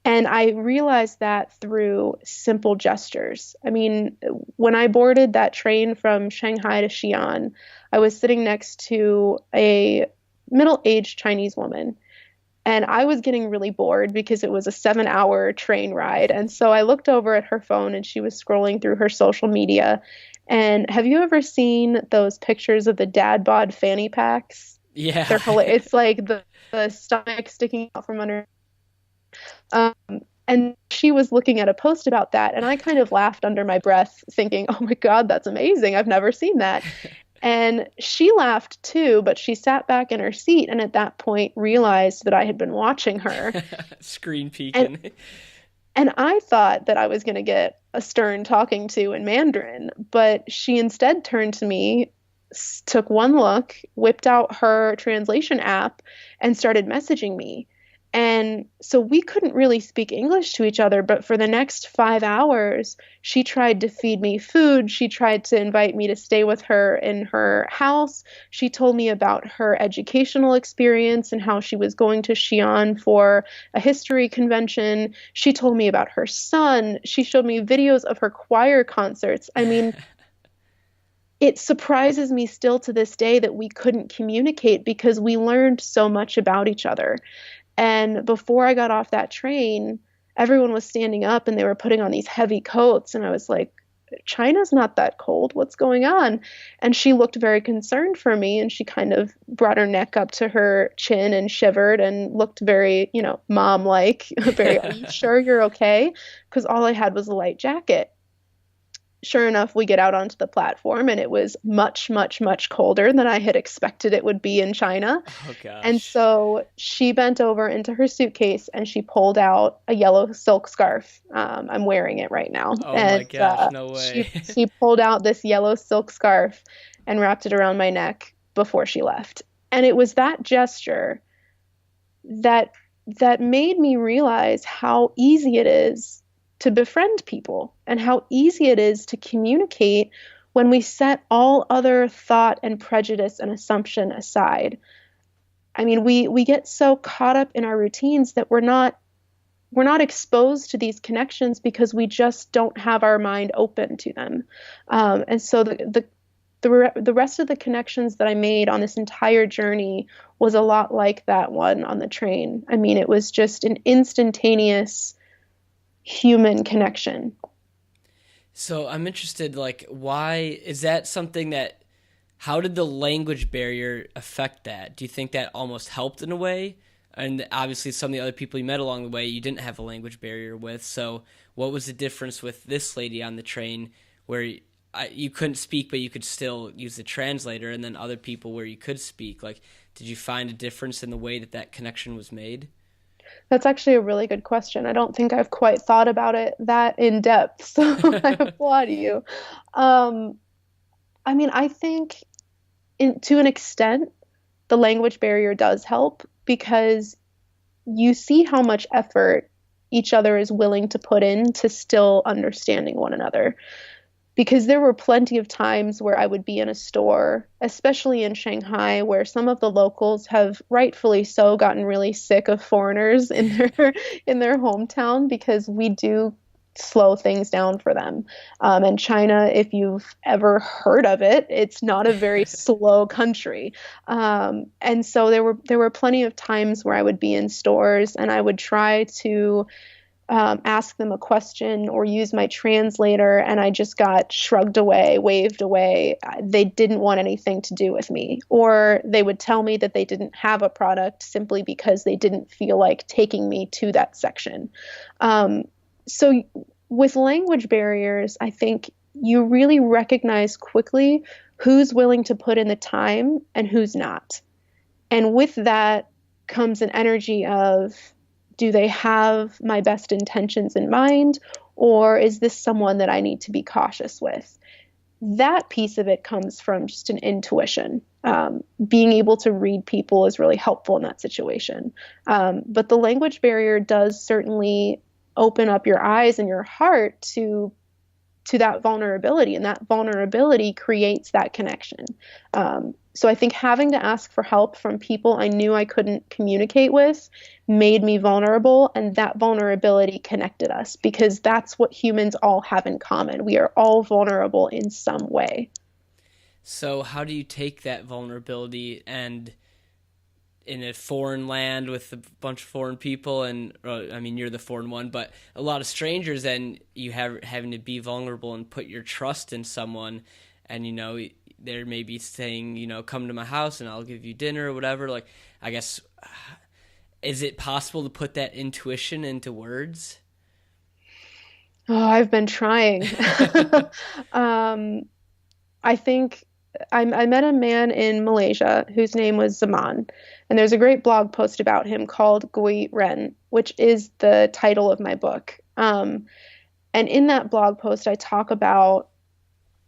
[SPEAKER 2] And I realized that through simple gestures. I mean, when I boarded that train from Shanghai to Xi'an, I was sitting next to a middle-aged Chinese woman. And I was getting really bored because it was a 7-hour train ride. And so I looked over at her phone and she was scrolling through her social media. And have you ever seen those pictures of the dad bod fanny packs?
[SPEAKER 1] Yeah.
[SPEAKER 2] They're hilarious. It's like the stomach sticking out from under. And she was looking at a post about that. And I kind of laughed under my breath, thinking, oh my God, that's amazing. I've never seen that. And she laughed too, but she sat back in her seat and at that point realized that I had been watching her.
[SPEAKER 1] Screen
[SPEAKER 2] And
[SPEAKER 1] peeking.
[SPEAKER 2] and I thought that I was going to get a stern talking to in Mandarin, but she instead turned to me, took one look, whipped out her translation app, and started messaging me. And so we couldn't really speak English to each other, but for the next 5 hours, she tried to feed me food. She tried to invite me to stay with her in her house. She told me about her educational experience and how she was going to Xi'an for a history convention. She told me about her son. She showed me videos of her choir concerts. I mean, it surprises me still to this day that we couldn't communicate because we learned so much about each other. And before I got off that train, everyone was standing up and they were putting on these heavy coats. And I was like, China's not that cold. What's going on? And she looked very concerned for me. And she kind of brought her neck up to her chin and shivered and looked very, mom-like, very, are you sure you're okay? Because all I had was a light jacket. Sure enough, we get out onto the platform and it was much, much, much colder than I had expected it would be in China.
[SPEAKER 1] Oh
[SPEAKER 2] And
[SPEAKER 1] gosh.
[SPEAKER 2] so she bent over into her suitcase and she pulled out a yellow silk scarf. I'm wearing it right now.
[SPEAKER 1] Oh my
[SPEAKER 2] And
[SPEAKER 1] gosh, no
[SPEAKER 2] she
[SPEAKER 1] way.
[SPEAKER 2] she pulled out this yellow silk scarf and wrapped it around my neck before she left. And it was that gesture that that made me realize how easy it is to befriend people and how easy it is to communicate when we set all other thought and prejudice and assumption aside. I mean, we get so caught up in our routines that we're not exposed to these connections because we just don't have our mind open to them. And so the rest of the connections that I made on this entire journey was a lot like that one on the train. I mean, it was just an instantaneous human connection.
[SPEAKER 1] So I'm interested, like, why is that something that, how did the language barrier affect that? Do you think that almost helped in a way? And obviously, some of the other people you met along the way, you didn't have a language barrier with. So, what was the difference with this lady on the train where you couldn't speak, but you could still use the translator, and then other people where you could speak? Like, did you find a difference in the way that that connection was made?
[SPEAKER 2] That's actually a really good question. I don't think I've quite thought about it that in depth, so I applaud you. Um, I mean, I think to an extent, the language barrier does help because you see how much effort each other is willing to put in to still understanding one another. Because there were plenty of times where I would be in a store, especially in Shanghai, where some of the locals have rightfully so gotten really sick of foreigners in their in their hometown because we do slow things down for them. And China, if you've ever heard of it, it's not a very slow country. And so there were plenty of times where I would be in stores and I would try to ask them a question or use my translator, and I just got shrugged away, waved away. They didn't want anything to do with me. Or they would tell me that they didn't have a product simply because they didn't feel like taking me to that section. So with language barriers, I think you really recognize quickly who's willing to put in the time and who's not. And with that comes an energy of, do they have my best intentions in mind, or is this someone that I need to be cautious with? That piece of it comes from just an intuition. Being able to read people is really helpful in that situation. But the language barrier does certainly open up your eyes and your heart to that vulnerability, and that vulnerability creates that connection. So I think having to ask for help from people I knew I couldn't communicate with made me vulnerable, and that vulnerability connected us because that's what humans all have in common. We are all vulnerable in some way.
[SPEAKER 1] So, how do you take that vulnerability and in a foreign land with a bunch of foreign people, and I mean you're the foreign one, but a lot of strangers, and you have having to be vulnerable and put your trust in someone, and they're maybe saying come to my house and I'll give you dinner or whatever. Like, I guess, is it possible to put that intuition into words?
[SPEAKER 2] Oh, I've been trying. Um, I think I met a man in Malaysia whose name was Zaman, and there's a great blog post about him called Gui Ren, which is the title of my book. And in that blog post, I talk about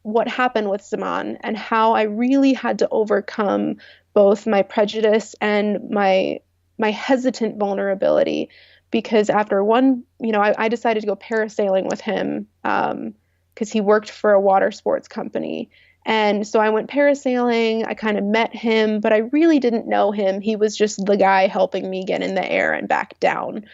[SPEAKER 2] what happened with Zaman and how I really had to overcome both my prejudice and my hesitant vulnerability because after one, I decided to go parasailing with him because he worked for a water sports company. And so I went parasailing. I kind of met him, but I really didn't know him. He was just the guy helping me get in the air and back down.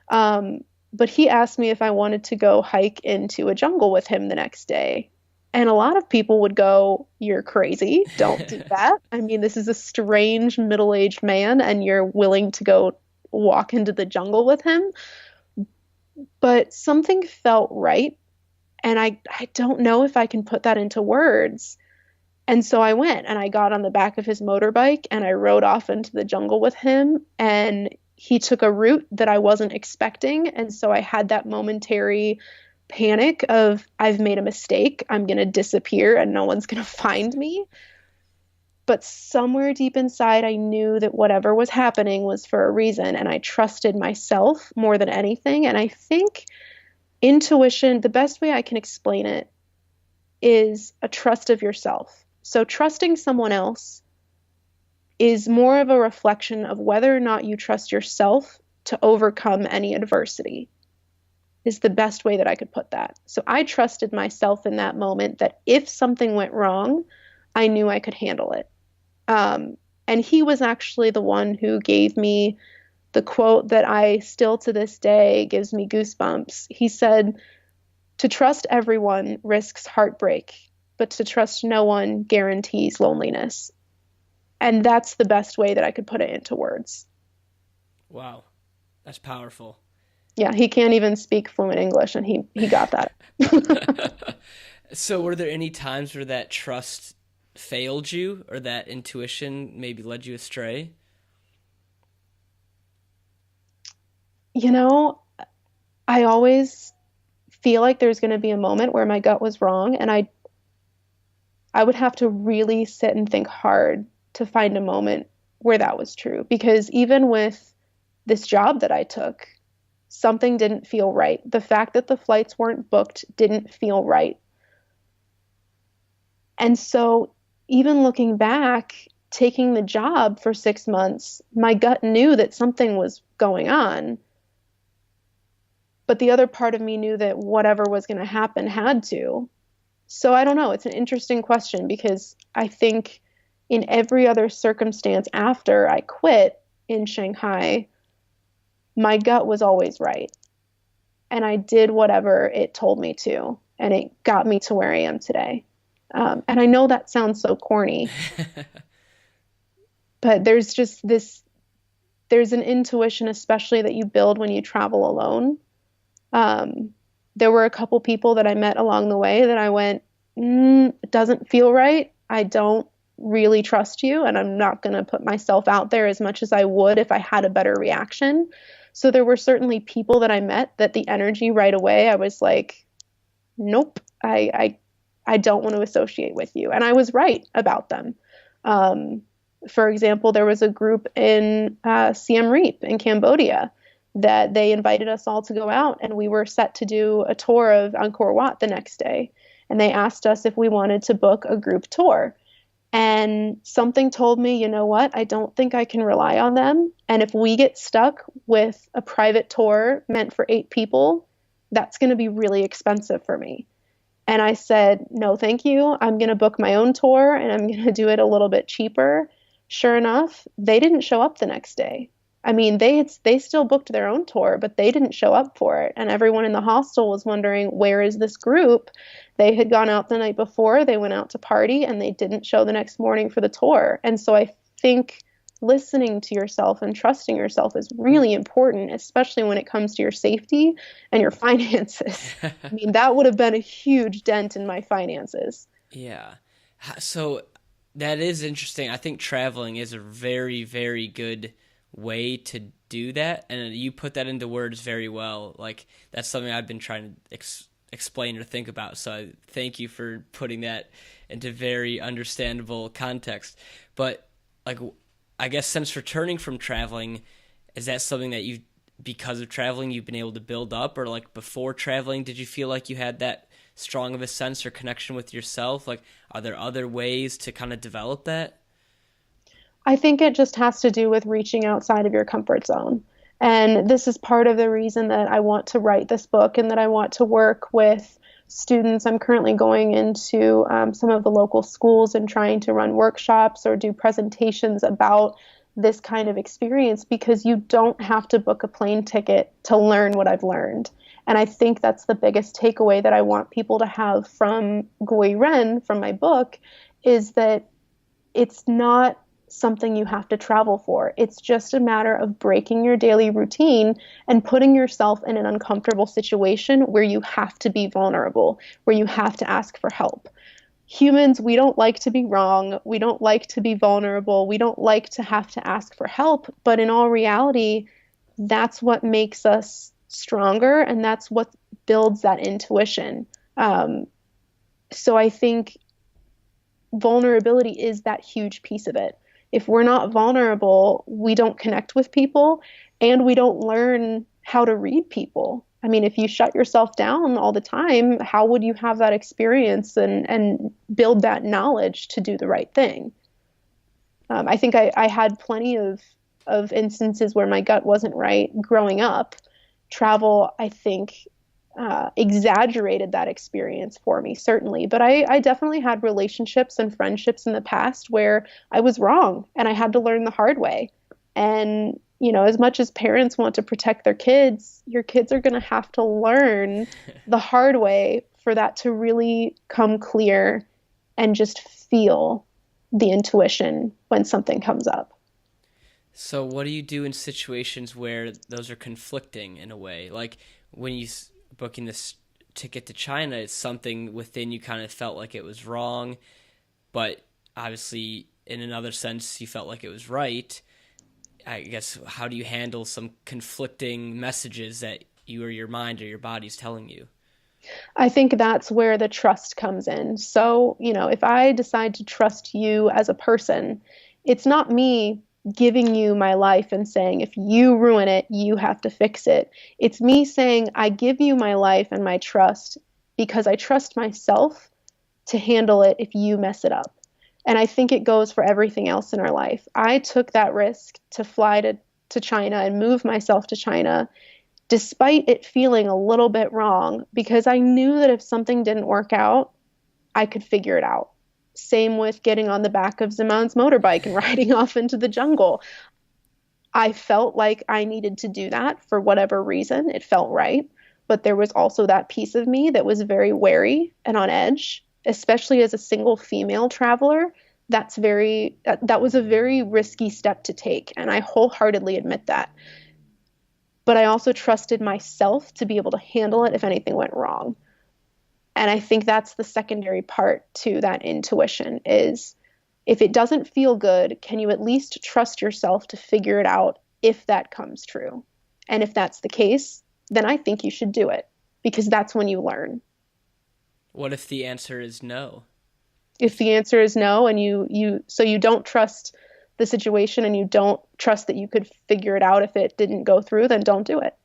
[SPEAKER 2] Um, but he asked me if I wanted to go hike into a jungle with him the next day. And a lot of people would go, "You're crazy. Don't do that. I mean, this is a strange middle-aged man, and you're willing to go walk into the jungle with him." But something felt right. And I don't know if I can put that into words. And so I went and I got on the back of his motorbike and I rode off into the jungle with him. And he took a route that I wasn't expecting. And so I had that momentary panic of, I've made a mistake. I'm going to disappear and no one's going to find me. But somewhere deep inside, I knew that whatever was happening was for a reason. And I trusted myself more than anything. And I think intuition, the best way I can explain it is a trust of yourself. So trusting someone else is more of a reflection of whether or not you trust yourself to overcome any adversity, is the best way that I could put that. So I trusted myself in that moment that if something went wrong, I knew I could handle it. And he was actually the one who gave me the quote that I still to this day gives me goosebumps. He said, "To trust everyone risks heartbreak, but to trust no one guarantees loneliness." And that's the best way that I could put it into words.
[SPEAKER 1] Wow, that's powerful.
[SPEAKER 2] Yeah, he can't even speak fluent English, and he got that.
[SPEAKER 1] So, were there any times where that trust failed you or that intuition maybe led you astray?
[SPEAKER 2] You know, I always feel like there's going to be a moment where my gut was wrong, and I would have to really sit and think hard to find a moment where that was true. Because even with this job that I took, something didn't feel right. The fact that the flights weren't booked didn't feel right. And so, even looking back, taking the job for 6 months, my gut knew that something was going on. But the other part of me knew that whatever was going to happen had to. So I don't know. It's an interesting question because I think in every other circumstance after I quit in Shanghai, my gut was always right. And I did whatever it told me to. And it got me to where I am today. And I know that sounds so corny, but there's just there's an intuition, especially that you build when you travel alone. There were a couple people that I met along the way that I went, it doesn't feel right. I don't really trust you, and I'm not going to put myself out there as much as I would if I had a better reaction. So there were certainly people that I met that the energy right away, I was like, nope, I don't want to associate with you. And I was right about them. For example, there was a group in Siem Reap in Cambodia that they invited us all to go out, and we were set to do a tour of Angkor Wat the next day. And they asked us if we wanted to book a group tour. And something told me, you know what? I don't think I can rely on them. And if we get stuck with a private tour meant for 8 people, that's going to be really expensive for me. And I said, no, thank you. I'm going to book my own tour and I'm going to do it a little bit cheaper. Sure enough, they didn't show up the next day. I mean, they still booked their own tour, but they didn't show up for it. And everyone in the hostel was wondering, where is this group? They had gone out the night before, they went out to party, and they didn't show the next morning for the tour. And so I think listening to yourself and trusting yourself is really important, especially when it comes to your safety and your finances. I mean, that would have been a huge dent in my finances.
[SPEAKER 1] Yeah. So that is interesting. I think traveling is a very, very good way to do that, and you put that into words very well. Like, that's something I've been trying to explain or think about. So thank you for putting that into very understandable context. But like, I guess since returning from traveling, is that something that you, because of traveling, you've been able to build up, or like before traveling, did you feel like you had that strong of a sense or connection with yourself? Like, are there other ways to kind of develop that?
[SPEAKER 2] I think it just has to do with reaching outside of your comfort zone. And this is part of the reason that I want to write this book and that I want to work with students. I'm currently going into some of the local schools and trying to run workshops or do presentations about this kind of experience, because you don't have to book a plane ticket to learn what I've learned. And I think that's the biggest takeaway that I want people to have from Gui Ren, from my book, is that it's not something you have to travel for. It's just a matter of breaking your daily routine and putting yourself in an uncomfortable situation where you have to be vulnerable, where you have to ask for help. Humans, we don't like to be wrong. We don't like to be vulnerable. We don't like to have to ask for help. But in all reality, that's what makes us stronger, and that's what builds that intuition. So I think vulnerability is that huge piece of it. If we're not vulnerable, we don't connect with people and we don't learn how to read people. I mean, if you shut yourself down all the time, how would you have that experience and build that knowledge to do the right thing? I think I had plenty of instances where my gut wasn't right growing up. Travel, I think, exaggerated that experience for me, certainly. But I definitely had relationships and friendships in the past where I was wrong and I had to learn the hard way. And, you know, as much as parents want to protect their kids, your kids are going to have to learn the hard way for that to really come clear and just feel the intuition when something comes up.
[SPEAKER 1] So what do you do in situations where those are conflicting in a way? Like when you booking this ticket to China, it's something within you kind of felt like it was wrong, but obviously in another sense you felt like it was right. I guess, how do you handle some conflicting messages that you or your mind or your body's telling you?
[SPEAKER 2] I think that's where the trust comes in. So, you know, if I decide to trust you as a person, it's not me giving you my life and saying, if you ruin it, you have to fix it. It's me saying, I give you my life and my trust because I trust myself to handle it if you mess it up. And I think it goes for everything else in our life. I took that risk to fly to China and move myself to China, despite it feeling a little bit wrong, because I knew that if something didn't work out, I could figure it out. Same with getting on the back of Zaman's motorbike and riding off into the jungle. I felt like I needed to do that for whatever reason. It felt right. But there was also that piece of me that was very wary and on edge, especially as a single female traveler. That was a very risky step to take. And I wholeheartedly admit that. But I also trusted myself to be able to handle it if anything went wrong. And I think that's the secondary part to that intuition is, if it doesn't feel good, can you at least trust yourself to figure it out if that comes true? And if that's the case, then I think you should do it, because that's when you learn.
[SPEAKER 1] What if the answer is no?
[SPEAKER 2] If the answer is no, and you don't trust the situation and you don't trust that you could figure it out if it didn't go through, then don't do it.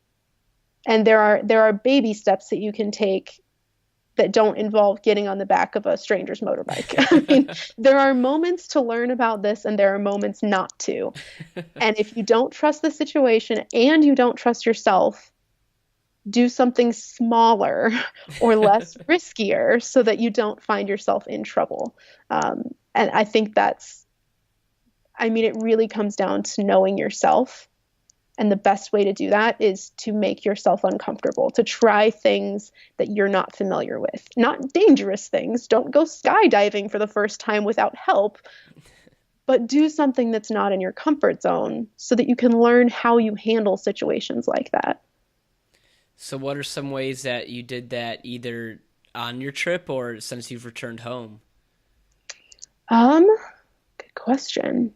[SPEAKER 2] And there are baby steps that you can take that don't involve getting on the back of a stranger's motorbike. I mean, there are moments to learn about this and there are moments not to. And if you don't trust the situation and you don't trust yourself, do something smaller or less riskier so that you don't find yourself in trouble. And I think it really comes down to knowing yourself. And the best way to do that is to make yourself uncomfortable, to try things that you're not familiar with, not dangerous things. Don't go skydiving for the first time without help, but do something that's not in your comfort zone so that you can learn how you handle situations like that.
[SPEAKER 1] So what are some ways that you did that either on your trip or since you've returned home?
[SPEAKER 2] Good question.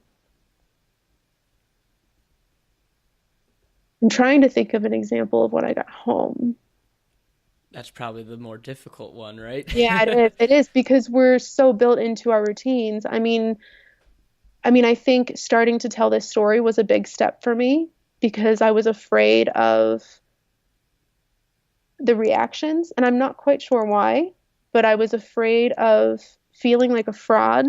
[SPEAKER 2] I'm trying to think of an example of when I got home.
[SPEAKER 1] That's probably the more difficult one, right?
[SPEAKER 2] Yeah, it is. It is because we're so built into our routines. I mean, I think starting to tell this story was a big step for me because I was afraid of the reactions, and I'm not quite sure why, but I was afraid of feeling like a fraud,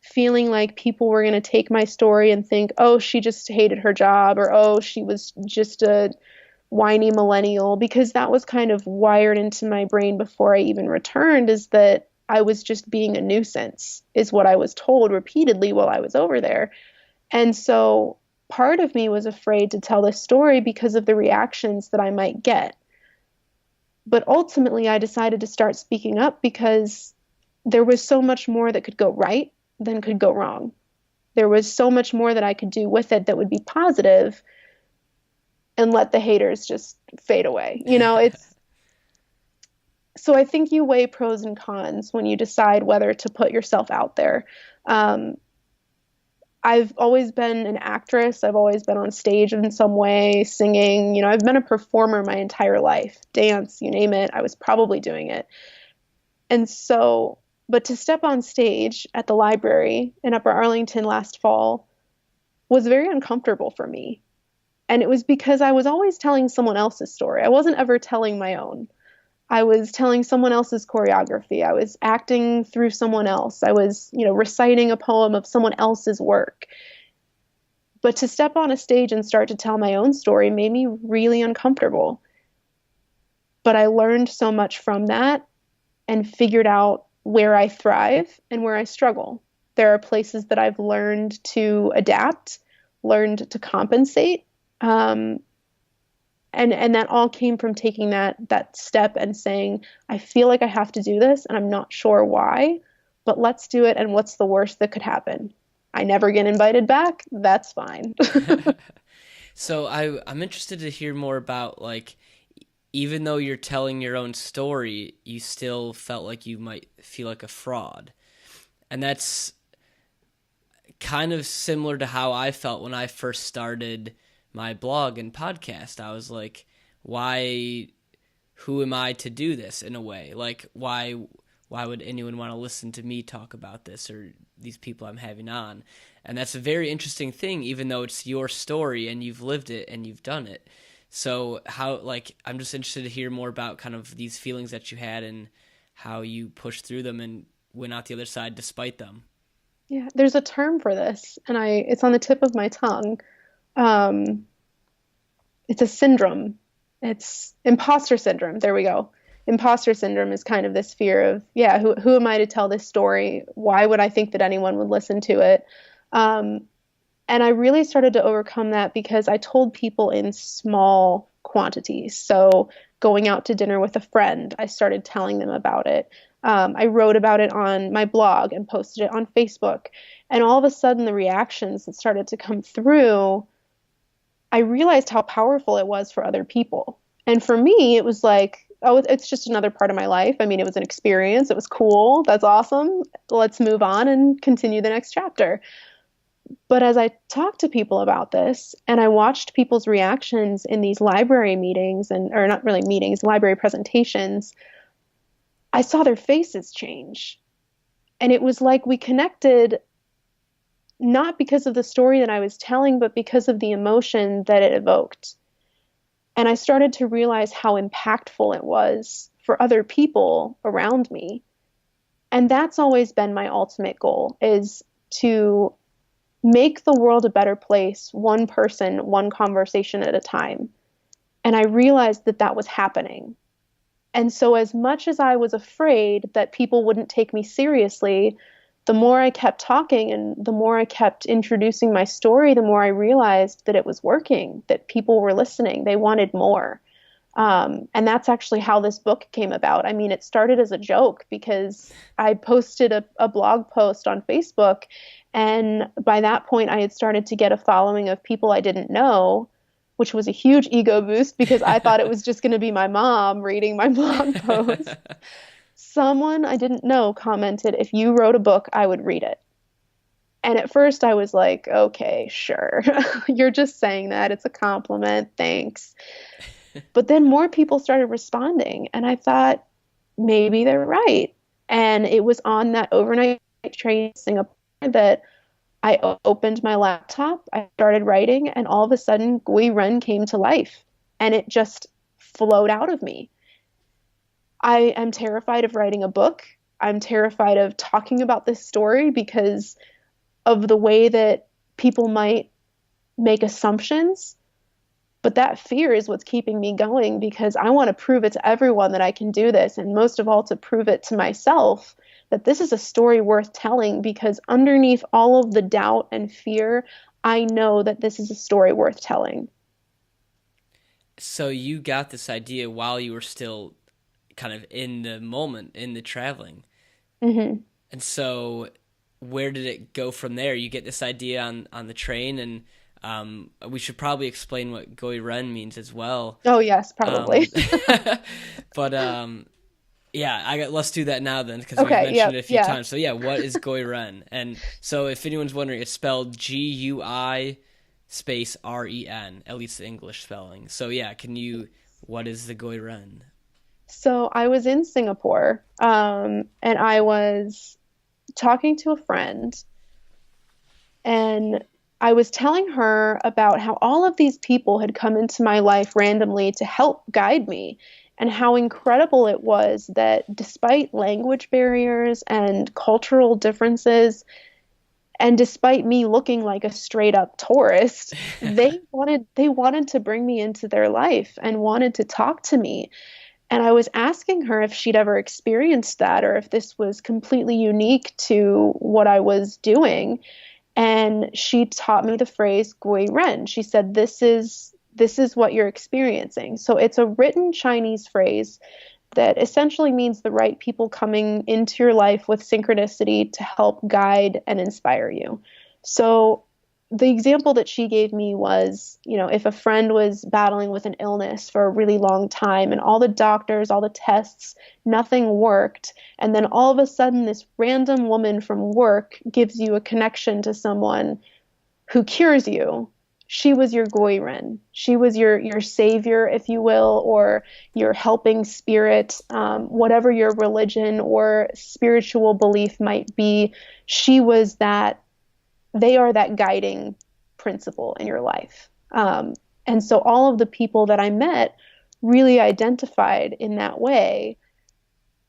[SPEAKER 2] feeling like people were going to take my story and think, oh, she just hated her job, or oh, she was just a whiny millennial, because that was kind of wired into my brain before I even returned, is that I was just being a nuisance, is what I was told repeatedly while I was over there. And so part of me was afraid to tell this story because of the reactions that I might get. But ultimately, I decided to start speaking up because there was so much more that could go right than could go wrong. There was so much more that I could do with it that would be positive and let the haters just fade away. It's so I think you weigh pros and cons when you decide whether to put yourself out there. Um, I've always been an actress. I've always been on stage in some way, singing. I've been a performer my entire life, dance, you name it. I was probably doing it. And so, but to step on stage at the library in Upper Arlington last fall was very uncomfortable for me. And it was because I was always telling someone else's story. I wasn't ever telling my own. I was telling someone else's choreography. I was acting through someone else. I was, reciting a poem of someone else's work. But to step on a stage and start to tell my own story made me really uncomfortable. But I learned so much from that and figured out where I thrive and where I struggle. There are places that I've learned to adapt, learned to compensate. And that all came from taking that step and saying, I feel like I have to do this and I'm not sure why, but let's do it. And what's the worst that could happen? I never get invited back. That's fine.
[SPEAKER 1] So I'm interested to hear more about, like, even though you're telling your own story, you still felt like you might feel like a fraud. And that's kind of similar to how I felt when I first started my blog and podcast. I was like, who am I to do this, in a way? Like, why would anyone want to listen to me talk about this, or these people I'm having on? And that's a very interesting thing, even though it's your story and you've lived it and you've done it. So I'm just interested to hear more about kind of these feelings that you had and how you pushed through them and went out the other side despite them.
[SPEAKER 2] Yeah, there's a term for this, and it's on the tip of my tongue. Um, it's a syndrome. It's imposter syndrome. There we go. Imposter syndrome is kind of this fear of, yeah, who am I to tell this story? Why would I think that anyone would listen to it? And I really started to overcome that because I told people in small quantities. So going out to dinner with a friend, I started telling them about it. I wrote about it on my blog and posted it on Facebook. And all of a sudden, the reactions that started to come through, I realized how powerful it was for other people. And for me, it was like, oh, it's just another part of my life. I mean, it was an experience. It was cool. That's awesome. Let's move on and continue the next chapter. But as I talked to people about this and I watched people's reactions in these library meetings, or not really meetings, library presentations, I saw their faces change. And it was like we connected not because of the story that I was telling, but because of the emotion that it evoked. And I started to realize how impactful it was for other people around me. And that's always been my ultimate goal, is to make the world a better place, one person, one conversation at a time. And I realized that that was happening. And so as much as I was afraid that people wouldn't take me seriously, the more I kept talking and the more I kept introducing my story, the more I realized that it was working, that people were listening. They wanted more. And that's actually how this book came about. I mean, it started as a joke because I posted a blog post on Facebook. And by that point, I had started to get a following of people I didn't know, which was a huge ego boost because I thought it was just going to be my mom reading my blog post. Someone I didn't know commented, if you wrote a book, I would read it. And at first I was like, okay, sure. You're just saying that. It's a compliment. Thanks. But then more people started responding, and I thought maybe they're right. And it was on that overnight train to Singapore that opened my laptop, I started writing, and all of a sudden, Gui Ren came to life, and it just flowed out of me. I am terrified of writing a book. I'm terrified of talking about this story because of the way that people might make assumptions. But that fear is what's keeping me going because I want to prove it to everyone that I can do this. And most of all, to prove it to myself that this is a story worth telling because underneath all of the doubt and fear, I know that this is a story worth telling.
[SPEAKER 1] So you got this idea while you were still kind of in the moment, in the traveling.
[SPEAKER 2] Hmm.
[SPEAKER 1] And so where did it go from there? You get this idea on the train, and we should probably explain what Goi Ren means as well.
[SPEAKER 2] Oh, yes,
[SPEAKER 1] Um,
[SPEAKER 2] probably.
[SPEAKER 1] but yeah, let's do that now then because we've
[SPEAKER 2] Okay,
[SPEAKER 1] mentioned it
[SPEAKER 2] yep,
[SPEAKER 1] a few
[SPEAKER 2] yeah.
[SPEAKER 1] times. So yeah, what is Goi Ren? And so if anyone's wondering, it's spelled Gui space Ren, at least the English spelling. So yeah, what is the Goi Ren?
[SPEAKER 2] So I was in Singapore, and I was talking to a friend, and I was telling her about how all of these people had come into my life randomly to help guide me, and how incredible it was that despite language barriers and cultural differences, and despite me looking like a straight up tourist, they wanted to bring me into their life and wanted to talk to me. And I was asking her if she'd ever experienced that or if this was completely unique to what I was doing. And she taught me the phrase Gui Ren. She said, this is what you're experiencing. So it's a written Chinese phrase that essentially means the right people coming into your life with synchronicity to help guide and inspire you. So the example that she gave me was, if a friend was battling with an illness for a really long time and all the doctors, all the tests, nothing worked. And then all of a sudden, this random woman from work gives you a connection to someone who cures you. She was your Gui Ren. She was your savior, if you will, or your helping spirit, whatever your religion or spiritual belief might be. She was that they are that guiding principle in your life. And so all of the people that I met really identified in that way.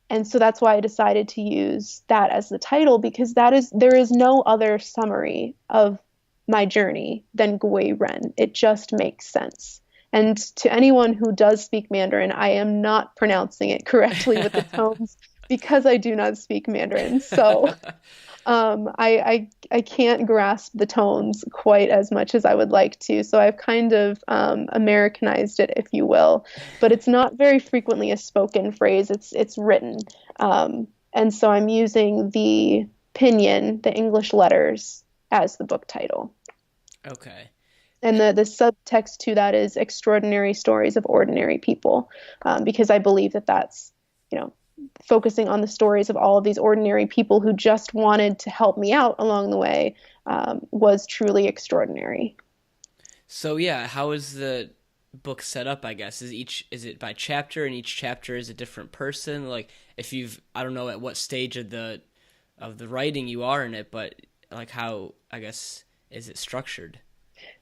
[SPEAKER 2] And so that's why I decided to use that as the title because there is no other summary of my journey than Gui Ren. It just makes sense. And to anyone who does speak Mandarin, I am not pronouncing it correctly with the tones because I do not speak Mandarin. So I can't grasp the tones quite as much as I would like to. So I've kind of Americanized it, if you will. But it's not very frequently a spoken phrase. It's written. And so I'm using the pinyin, the English letters, as the book title.
[SPEAKER 1] Okay.
[SPEAKER 2] And the subtext to that is extraordinary stories of ordinary people, because I believe that that's, focusing on the stories of all of these ordinary people who just wanted to help me out along the way, was truly extraordinary.
[SPEAKER 1] So yeah, how is the book set up, I guess? Is it by chapter and each chapter is a different person? Like if I don't know at what stage of the writing you are in it, but like how, I guess, is it structured?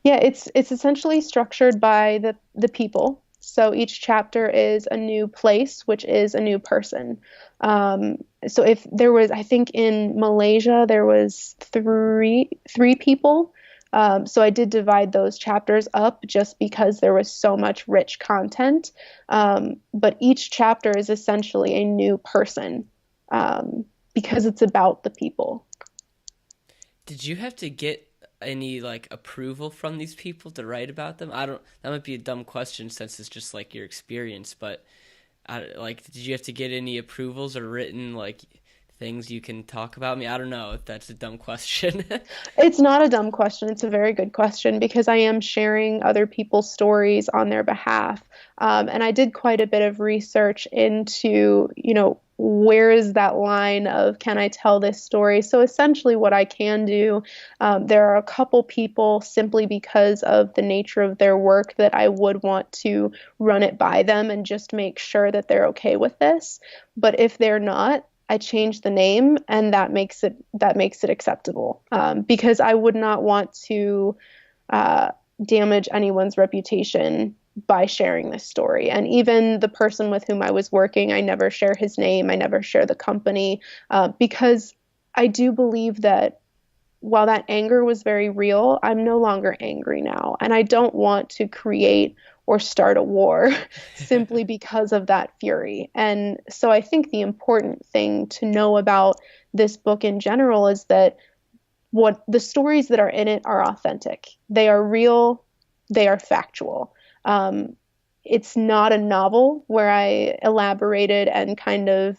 [SPEAKER 2] Yeah, it's essentially structured by the people. So each chapter is a new place, which is a new person. So if there was, I think in Malaysia there was three people. So I did divide those chapters up just because there was so much rich content. But each chapter is essentially a new person, because it's about the people.
[SPEAKER 1] Did you have to get any like approval from these people to write about them? That might be a dumb question since it's just like your experience, but did you have to get any approvals or written like things you can talk about? I don't know if that's a dumb question.
[SPEAKER 2] It's not a dumb question. It's a very good question because I am sharing other people's stories on their behalf. And I did quite a bit of research into, where is that line of can I tell this story? So essentially, what I can do, there are a couple people simply because of the nature of their work that I would want to run it by them and just make sure that they're okay with this. But if they're not, I change the name, and that makes it acceptable, because I would not want to uh, damage anyone's reputation by sharing this story. And even the person with whom I was working, I never share his name, I never share the company, because I do believe that while that anger was very real, I'm no longer angry now. And I don't want to create or start a war simply because of that fury. And so I think the important thing to know about this book in general is that what the stories that are in it are authentic. They are real, they are factual. Um, it's not a novel where I elaborated and kind of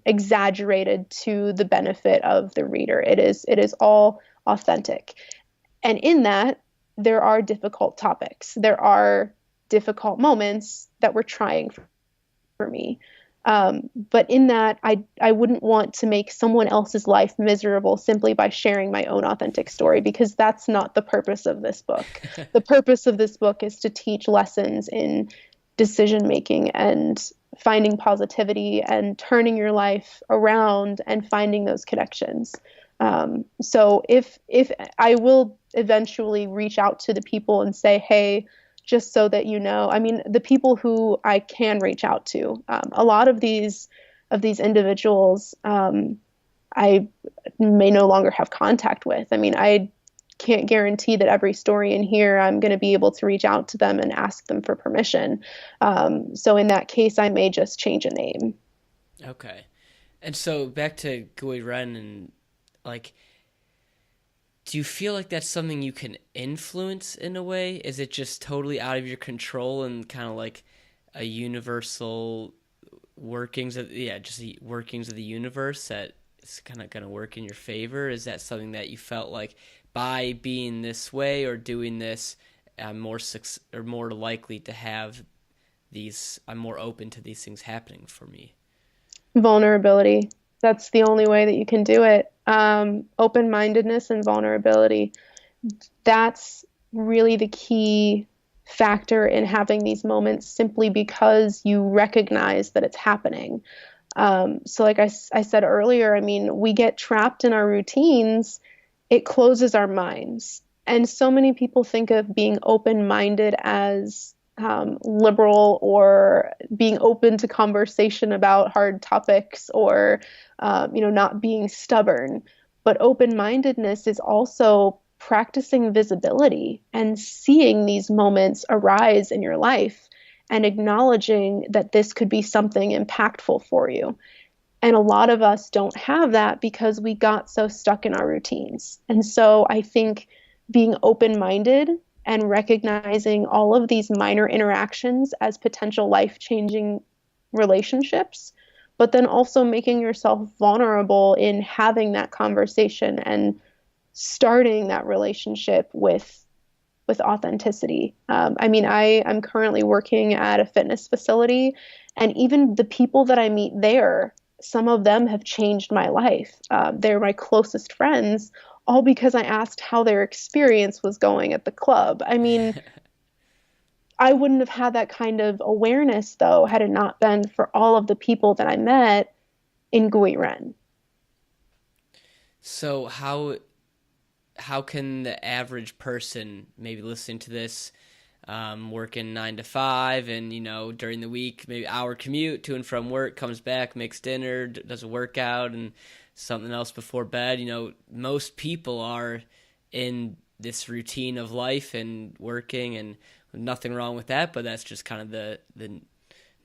[SPEAKER 2] exaggerated to the benefit of the reader. It is all authentic. And in that, there are difficult topics. There are difficult moments that were trying for me. But in that, I wouldn't want to make someone else's life miserable simply by sharing my own authentic story, because that's not the purpose of this book. The purpose of this book is to teach lessons in decision making and finding positivity and turning your life around and finding those connections. So if I will eventually reach out to the people and say, hey, just so that you know, I mean, the people who I can reach out to, a lot of these individuals, I may no longer have contact with. I mean, I can't guarantee that every story in here I'm going to be able to reach out to them and ask them for permission. So in that case, I may just change a name.
[SPEAKER 1] Okay. And so back to Gui Ren, and like, do you feel like that's something you can influence in a way? Is it just totally out of your control and kind of like a universal workings of, yeah, just the workings of the universe that is kind of going to work in your favor? Is that something that you felt like by being this way or doing this, I'm more likely to have these, I'm more open to these things happening for me?
[SPEAKER 2] Vulnerability. That's the only way that you can do it. Open-mindedness and vulnerability. That's really the key factor in having these moments, simply because you recognize that it's happening. So like I said earlier, I mean, we get trapped in our routines. It closes our minds. And so many people think of being open-minded as liberal or being open to conversation about hard topics, or not being stubborn. But open-mindedness is also practicing visibility and seeing these moments arise in your life and acknowledging that this could be something impactful for you. And a lot of us don't have that because we got so stuck in our routines. And so I think being open-minded and recognizing all of these minor interactions as potential life-changing relationships, but then also making yourself vulnerable in having that conversation and starting that relationship with authenticity. I mean, I'm currently working at a fitness facility, and even the people that I meet there, some of them have changed my life. They're my closest friends, all because I asked how their experience was going at the club. I mean, I wouldn't have had that kind of awareness, though, had it not been for all of the people that I met in Gui Ren.
[SPEAKER 1] So how can the average person maybe listening to this, working 9 to 5, and during the week maybe hour commute to and from work, comes back, makes dinner, does a workout and something else before bed. Most people are in this routine of life and working, and nothing wrong with that, but that's just kind of the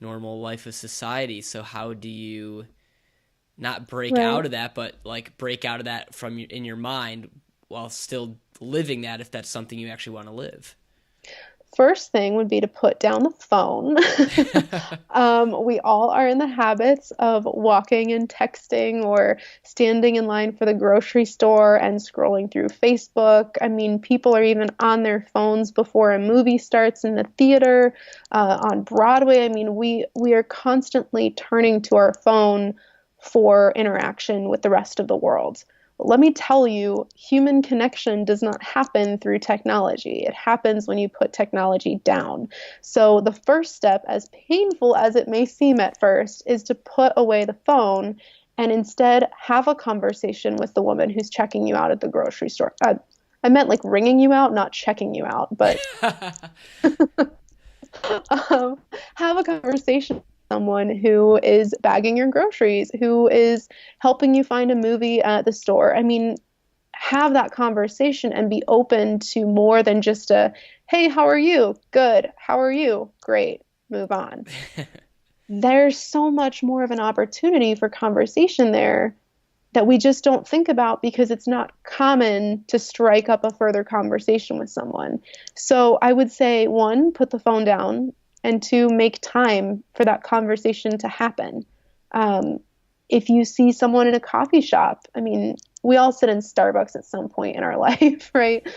[SPEAKER 1] normal life of society. So how do you not break
[SPEAKER 2] Right.
[SPEAKER 1] out of that, but like break out of that in your mind while still living that, if that's something you actually want to live?
[SPEAKER 2] First thing would be to put down the phone. We all are in the habits of walking and texting or standing in line for the grocery store and scrolling through Facebook. I mean, people are even on their phones before a movie starts in the theater, on Broadway. I mean, we are constantly turning to our phone for interaction with the rest of the world. Let me tell you, human connection does not happen through technology. It happens when you put technology down. So the first step, as painful as it may seem at first, is to put away the phone and instead have a conversation with the woman who's checking you out at the grocery store. I meant like ringing you out, not checking you out, but um, have a conversation with someone who is bagging your groceries, who is helping you find a movie at the store. I mean, have that conversation and be open to more than just a, hey, how are you? Good. How are you? Great. Move on. There's so much more of an opportunity for conversation there that we just don't think about because it's not common to strike up a further conversation with someone. So I would say, one, put the phone down, and two, make time for that conversation to happen. If you see someone in a coffee shop, I mean, we all sit in Starbucks at some point in our life, right?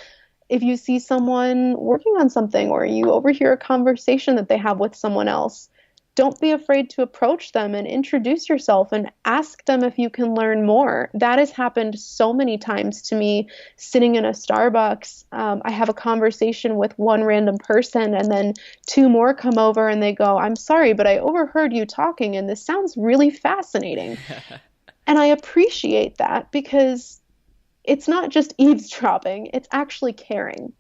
[SPEAKER 2] If you see someone working on something or you overhear a conversation that they have with someone else, don't be afraid to approach them and introduce yourself and ask them if you can learn more. That has happened so many times to me sitting in a Starbucks. I have a conversation with one random person and then two more come over and they go, I'm sorry, but I overheard you talking and this sounds really fascinating. And I appreciate that because it's not just eavesdropping, it's actually caring.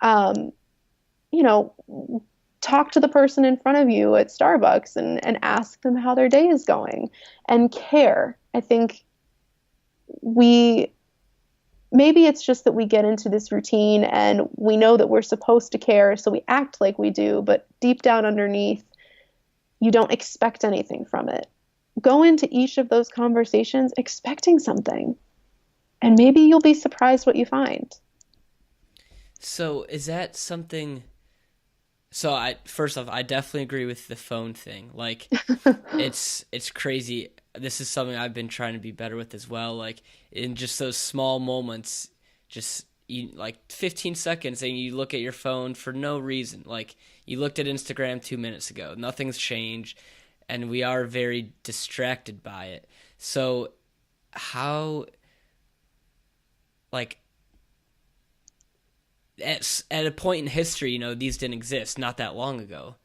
[SPEAKER 2] Um, you know, talk to the person in front of you at Starbucks and ask them how their day is going and care. I think maybe it's just that we get into this routine and we know that we're supposed to care, so we act like we do, but deep down underneath, you don't expect anything from it. Go into each of those conversations expecting something, and maybe you'll be surprised what you find.
[SPEAKER 1] So is that something? So I first off, I definitely agree with the phone thing. Like, it's crazy. This is something I've been trying to be better with as well. Like in just those small moments, just like 15 seconds, and you look at your phone for no reason. Like you looked at Instagram 2 minutes ago, nothing's changed, and we are very distracted by it. So how, like, at a point in history, these didn't exist not that long ago.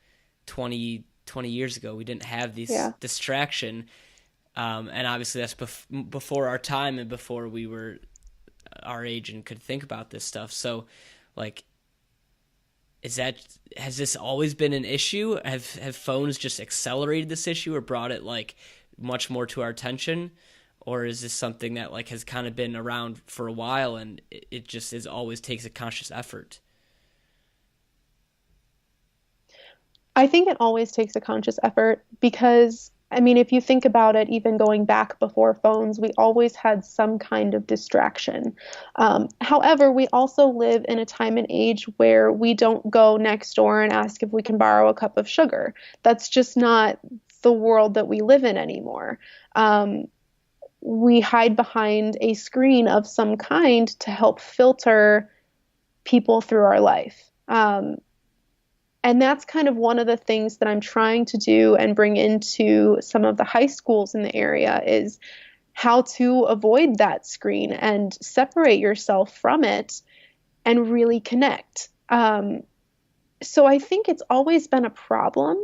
[SPEAKER 1] 20 years ago, we didn't have these distraction. And obviously that's before our time and before we were our age and could think about this stuff. So, like, has this always been an issue? Have phones just accelerated this issue or brought it, like, much more to our attention? Or is this something that, like, has kind of been around for a while and it just always takes a conscious effort?
[SPEAKER 2] I think it always takes a conscious effort because, I mean, if you think about it, even going back before phones, we always had some kind of distraction. However, we also live in a time and age where we don't go next door and ask if we can borrow a cup of sugar. That's just not the world that we live in anymore. We hide behind a screen of some kind to help filter people through our life. And that's kind of one of the things that I'm trying to do and bring into some of the high schools in the area is how to avoid that screen and separate yourself from it and really connect. So I think it's always been a problem.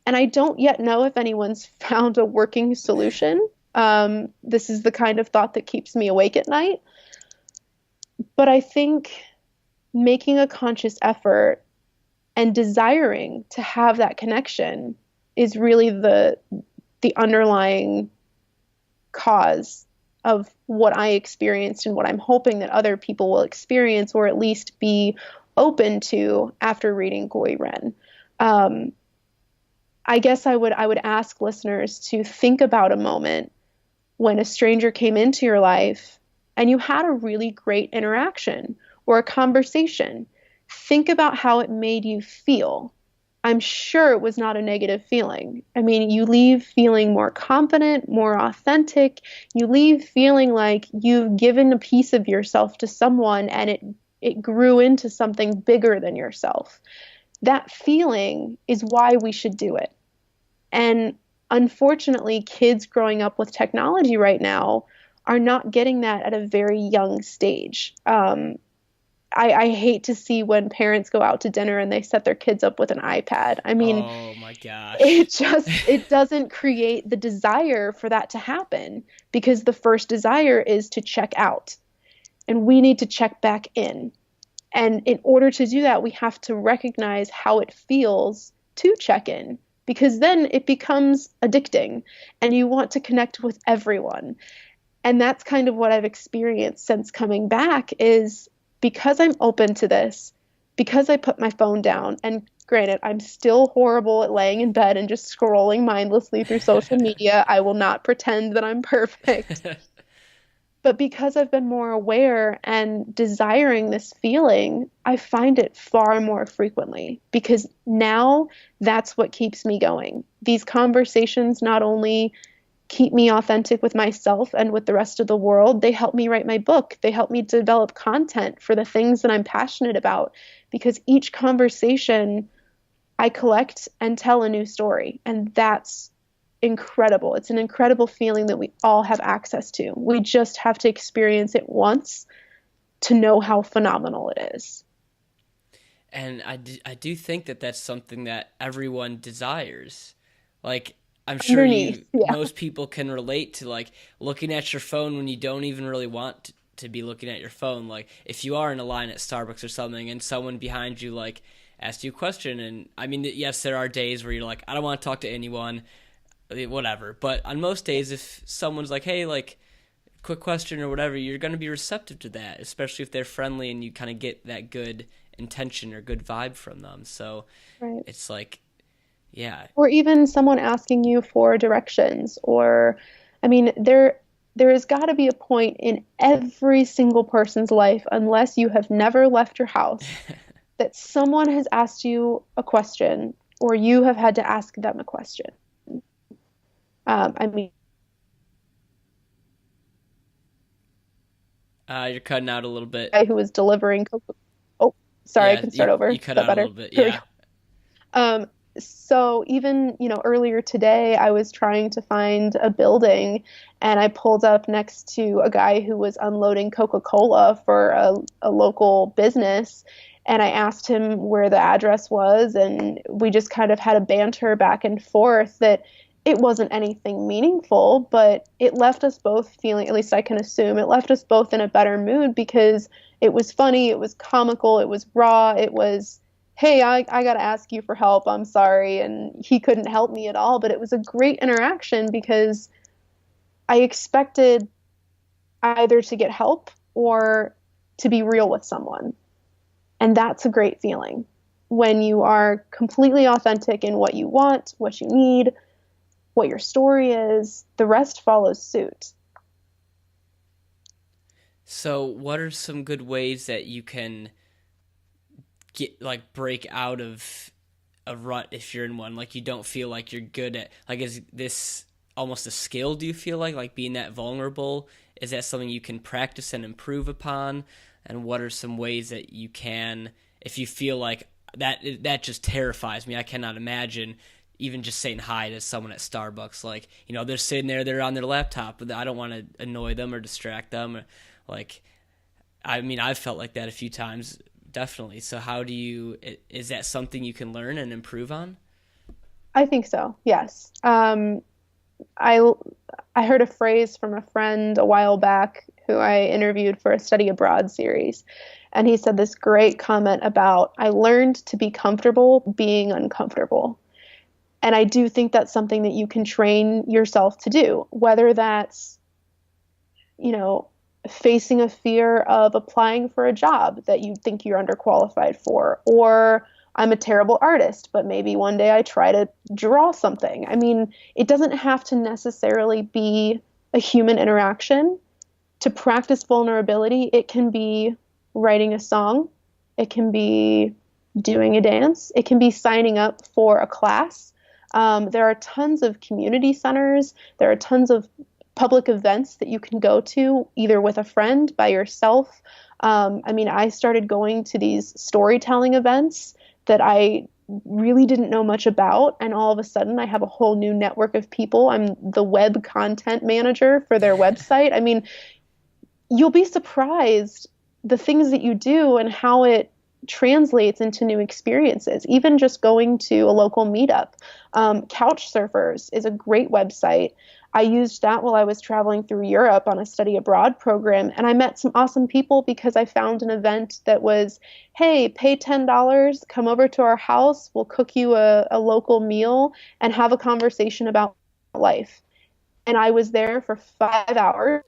[SPEAKER 2] And I don't yet know if anyone's found a working solution. This is the kind of thought that keeps me awake at night. But I think making a conscious effort and desiring to have that connection is really the underlying cause of what I experienced and what I'm hoping that other people will experience or at least be open to after reading Gui Ren. I guess I would ask listeners to think about a moment when a stranger came into your life and you had a really great interaction or a conversation. think about how it made you feel. I'm sure it was not a negative feeling. I mean, you leave feeling more confident, more authentic. You leave feeling like you've given a piece of yourself to someone and it grew into something bigger than yourself. That feeling is why we should do it. And unfortunately, kids growing up with technology right now are not getting that at a very young stage. I hate to see when parents go out to dinner and they set their kids up with an iPad. I mean,
[SPEAKER 1] Oh my gosh.
[SPEAKER 2] it doesn't create the desire for that to happen because the first desire is to check out and we need to check back in. And in order to do that, we have to recognize how it feels to check in because then it becomes addicting and you want to connect with everyone. And that's kind of what I've experienced since coming back is because I'm open to this, because I put my phone down, and granted, I'm still horrible at laying in bed and just scrolling mindlessly through social media. I will not pretend that I'm perfect. But because I've been more aware and desiring this feeling, I find it far more frequently because now that's what keeps me going. These conversations not only keep me authentic with myself and with the rest of the world, they help me write my book. They help me develop content for the things that I'm passionate about because each conversation I collect and tell a new story. And that's incredible. It's an incredible feeling that we all have access to. We just have to experience it once to know how phenomenal it is.
[SPEAKER 1] And I do think that that's something that everyone desires. Like, I'm sure
[SPEAKER 2] Underneath, yeah.
[SPEAKER 1] most people can relate to like looking at your phone when you don't even really want to be looking at your phone. Like, if you are in a line at Starbucks or something and someone behind you like asks you a question, and I mean, yes, there are days where you're like, I don't want to talk to anyone, whatever. But on most days, if someone's like, hey, like, quick question or whatever, you're going to be receptive to that, especially if they're friendly and you kind of get that good intention or good vibe from them. So
[SPEAKER 2] Right.
[SPEAKER 1] it's like, yeah.
[SPEAKER 2] Or even someone asking you for directions or I mean there has got to be a point in every single person's life unless you have never left your house that someone has asked you a question or you have had to ask them a question. I mean,
[SPEAKER 1] You're cutting out a little bit.
[SPEAKER 2] guy who was delivering Coca. Oh, sorry, I
[SPEAKER 1] Yeah,
[SPEAKER 2] can start over.
[SPEAKER 1] you
[SPEAKER 2] Is
[SPEAKER 1] cut
[SPEAKER 2] that
[SPEAKER 1] out a
[SPEAKER 2] better?
[SPEAKER 1] little bit.
[SPEAKER 2] Here we
[SPEAKER 1] Yeah.
[SPEAKER 2] go. Um, so even, earlier today, I was trying to find a building and I pulled up next to a guy who was unloading Coca-Cola for a local business. And I asked him where the address was, and we just kind of had a banter back and forth that it wasn't anything meaningful, but it left us both feeling, at least I can assume, it left us both in a better mood because it was funny, it was comical, it was raw, it was hey, I got to ask you for help. I'm sorry. And he couldn't help me at all. But it was a great interaction because I expected either to get help or to be real with someone. And that's a great feeling when you are completely authentic in what you want, what you need, what your story is. The rest follows suit.
[SPEAKER 1] So, what are some good ways that you can break out of a rut if you're in one? Like, you don't feel like you're good at, like, is this almost a skill? Do you feel like being that vulnerable, is that something you can practice and improve upon? And what are some ways that you can, if you feel like that just terrifies me, I cannot imagine even just saying hi to someone at Starbucks, like, they're sitting there, they're on their laptop, but I don't want to annoy them or distract them, or, like, I mean, I've felt like that a few times. Definitely. So how do you, is that something you can learn and improve on?
[SPEAKER 2] I think so. Yes. I I heard a phrase from a friend a while back who I interviewed for a study abroad series, and he said this great comment about I learned to be comfortable being uncomfortable. And I do think that's something that you can train yourself to do, whether that's, you know, facing a fear of applying for a job that you think you're underqualified for, or I'm a terrible artist, but maybe one day I try to draw something. I mean, it doesn't have to necessarily be a human interaction. To practice vulnerability, it can be writing a song, It can be doing a dance. It can be signing up for a class. There are tons of community centers. There are tons of public events that you can go to either with a friend, by yourself. I mean, I started going to these storytelling events that I really didn't know much about. And all of a sudden, I have a whole new network of people. I'm the web content manager for their website. I mean, you'll be surprised the things that you do and how it translates into new experiences. Even just going to a local meetup. Couch Surfers is a great website. I used that while I was traveling through Europe on a study abroad program, and I met some awesome people because I found an event that was, hey, pay $10, come over to our house, we'll cook you a local meal and have a conversation about life. And I was there for 5 hours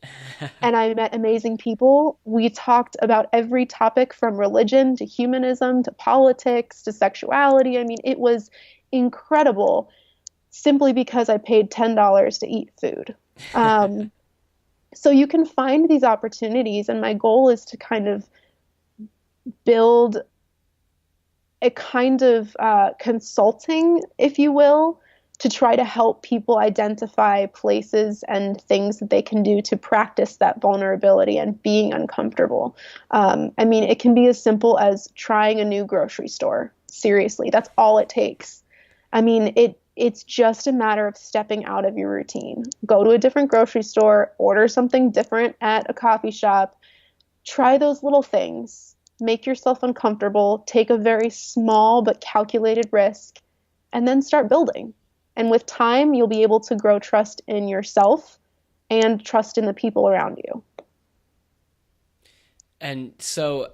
[SPEAKER 2] and I met amazing people. We talked about every topic from religion to humanism to politics to sexuality. I mean, it was incredible simply because I paid $10 to eat food. Um, so you can find these opportunities, and my goal is to kind of build a kind of consulting, if you will, to try to help people identify places and things that they can do to practice that vulnerability and being uncomfortable. I mean, it can be as simple as trying a new grocery store. Seriously, that's all it takes. I mean, it's just a matter of stepping out of your routine. Go to a different grocery store, order something different at a coffee shop, try those little things, make yourself uncomfortable, take a very small but calculated risk, and then start building. And with time, you'll be able to grow trust in yourself and trust in the people around you.
[SPEAKER 1] And so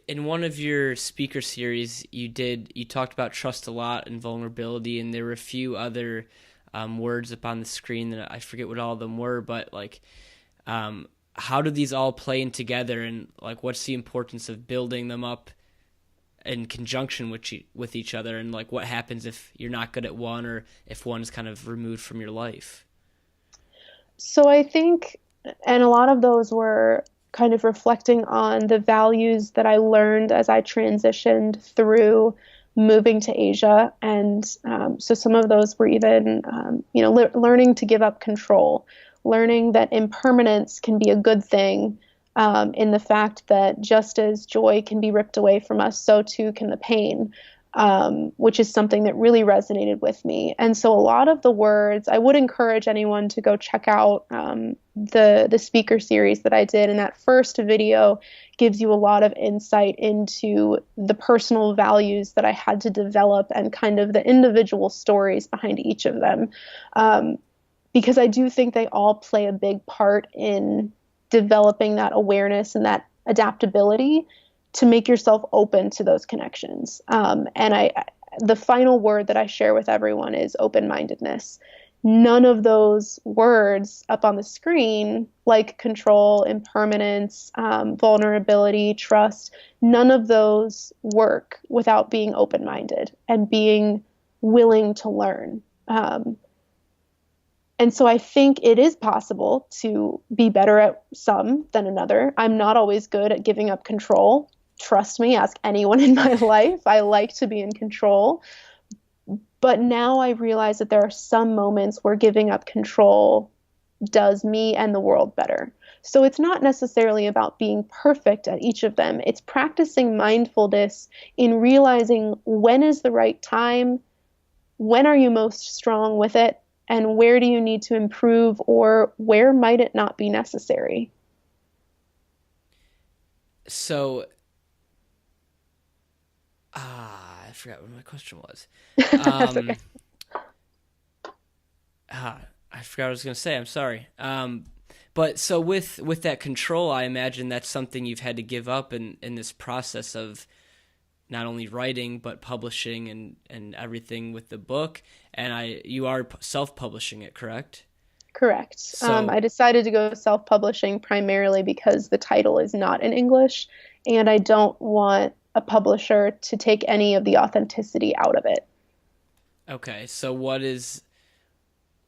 [SPEAKER 1] in one of your speaker series, you talked about trust a lot and vulnerability, and there were a few other words up on the screen that I forget what all of them were, but like, how do these all play in together, and like, what's the importance of building them up in conjunction with each other, and like, what happens if you're not good at one, or if one is kind of removed from your life?
[SPEAKER 2] So I think, and a lot of those were kind of reflecting on the values that I learned as I transitioned through moving to Asia. And so some of those were even, learning to give up control, learning that impermanence can be a good thing, in the fact that just as joy can be ripped away from us, so too can the pain. Which is something that really resonated with me. And so a lot of the words, I would encourage anyone to go check out the speaker series that I did. And that first video gives you a lot of insight into the personal values that I had to develop and kind of the individual stories behind each of them. Because I do think they all play a big part in developing that awareness and that adaptability to make yourself open to those connections. The final word that I share with everyone is open-mindedness. None of those words up on the screen, like control, impermanence, vulnerability, trust, none of those work without being open-minded and being willing to learn. And so I think it is possible to be better at some than another. I'm not always good at giving up control. Trust me, ask anyone in my life. I like to be in control. But now I realize that there are some moments where giving up control does me and the world better. So it's not necessarily about being perfect at each of them. It's practicing mindfulness in realizing when is the right time, when are you most strong with it, and where do you need to improve, or where might it not be necessary?
[SPEAKER 1] So, I forgot what my question was.
[SPEAKER 2] That's okay.
[SPEAKER 1] Um, I forgot what I was going to say. I'm sorry. But so with that control, I imagine that's something you've had to give up in this process of not only writing but publishing and everything with the book. And you are self-publishing it, correct?
[SPEAKER 2] Correct.
[SPEAKER 1] So
[SPEAKER 2] I decided to go self-publishing primarily because the title is not in English, and I don't want a publisher to take any of the authenticity out of it.
[SPEAKER 1] okay, so what is